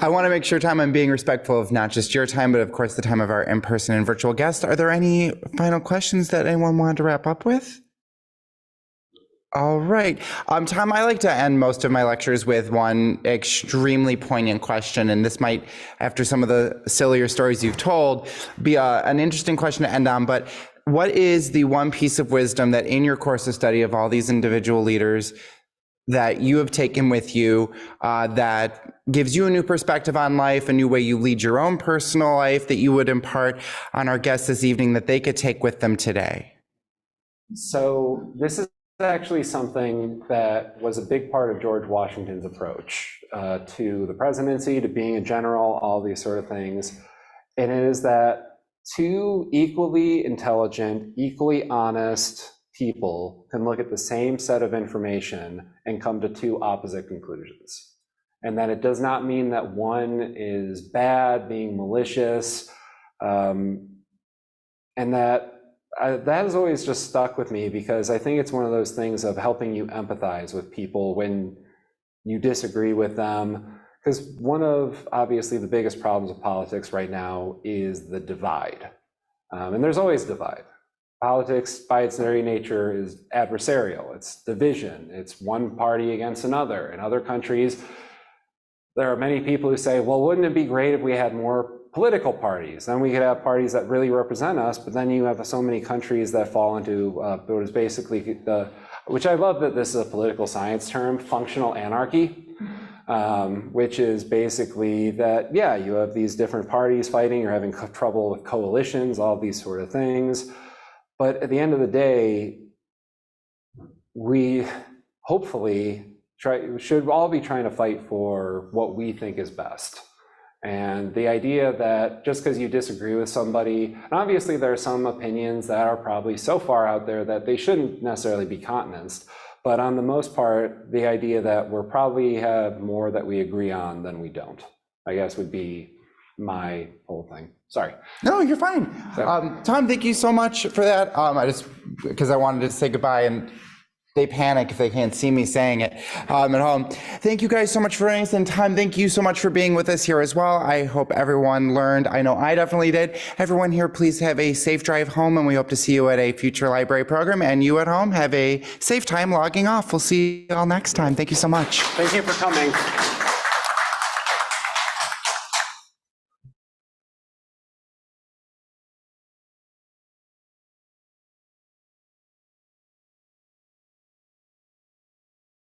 I want to make sure, Tom, I'm being respectful of not just your time, but of course the time of our in-person and virtual guests. Are there any final questions that anyone wanted to wrap up with? All right. Tom, I like to end most of my lectures with one extremely poignant question, and this might, after some of the sillier stories you've told, be an interesting question to end on. But what is the one piece of wisdom that in your course of study of all these individual leaders that you have taken with you that gives you a new perspective on life, a new way you lead your own personal life, that you would impart on our guests this evening that they could take with them today? So this is actually something that was a big part of George Washington's approach to the presidency, to being a general, all these sort of things. And it is that two equally intelligent, equally honest people can look at the same set of information and come to two opposite conclusions. And that it does not mean that one is bad, being malicious, and that has always just stuck with me, because I think it's one of those things of helping you empathize with people when you disagree with them. Because one of, obviously, the biggest problems of politics right now is the divide. And there's always divide. Politics, by its very nature, is adversarial. It's division. It's one party against another. In other countries, there are many people who say, well, wouldn't it be great if we had more political parties? Then we could have parties that really represent us, but then you have so many countries that fall into what is basically which I love that this is a political science term, functional anarchy. which is basically that, yeah, you have these different parties fighting, you're having trouble with coalitions, all these sort of things. But at the end of the day, we hopefully should all be trying to fight for what we think is best. And the idea that just because you disagree with somebody, and obviously there are some opinions that are probably so far out there that they shouldn't necessarily be countenanced, but on the most part, the idea that we're probably have more that we agree on than we don't, I guess would be my whole thing. Sorry. No, you're fine. Tom, thank you so much for that. Because I wanted to say goodbye, and they panic if they can't see me saying it at home. Thank you guys so much for joining us. And Tom, thank you so much for being with us here as well. I hope everyone learned. I know I definitely did. Everyone here, please have a safe drive home, and we hope to see you at a future library program. And you at home, have a safe time logging off. We'll see you all next time. Thank you so much. Thank you for coming.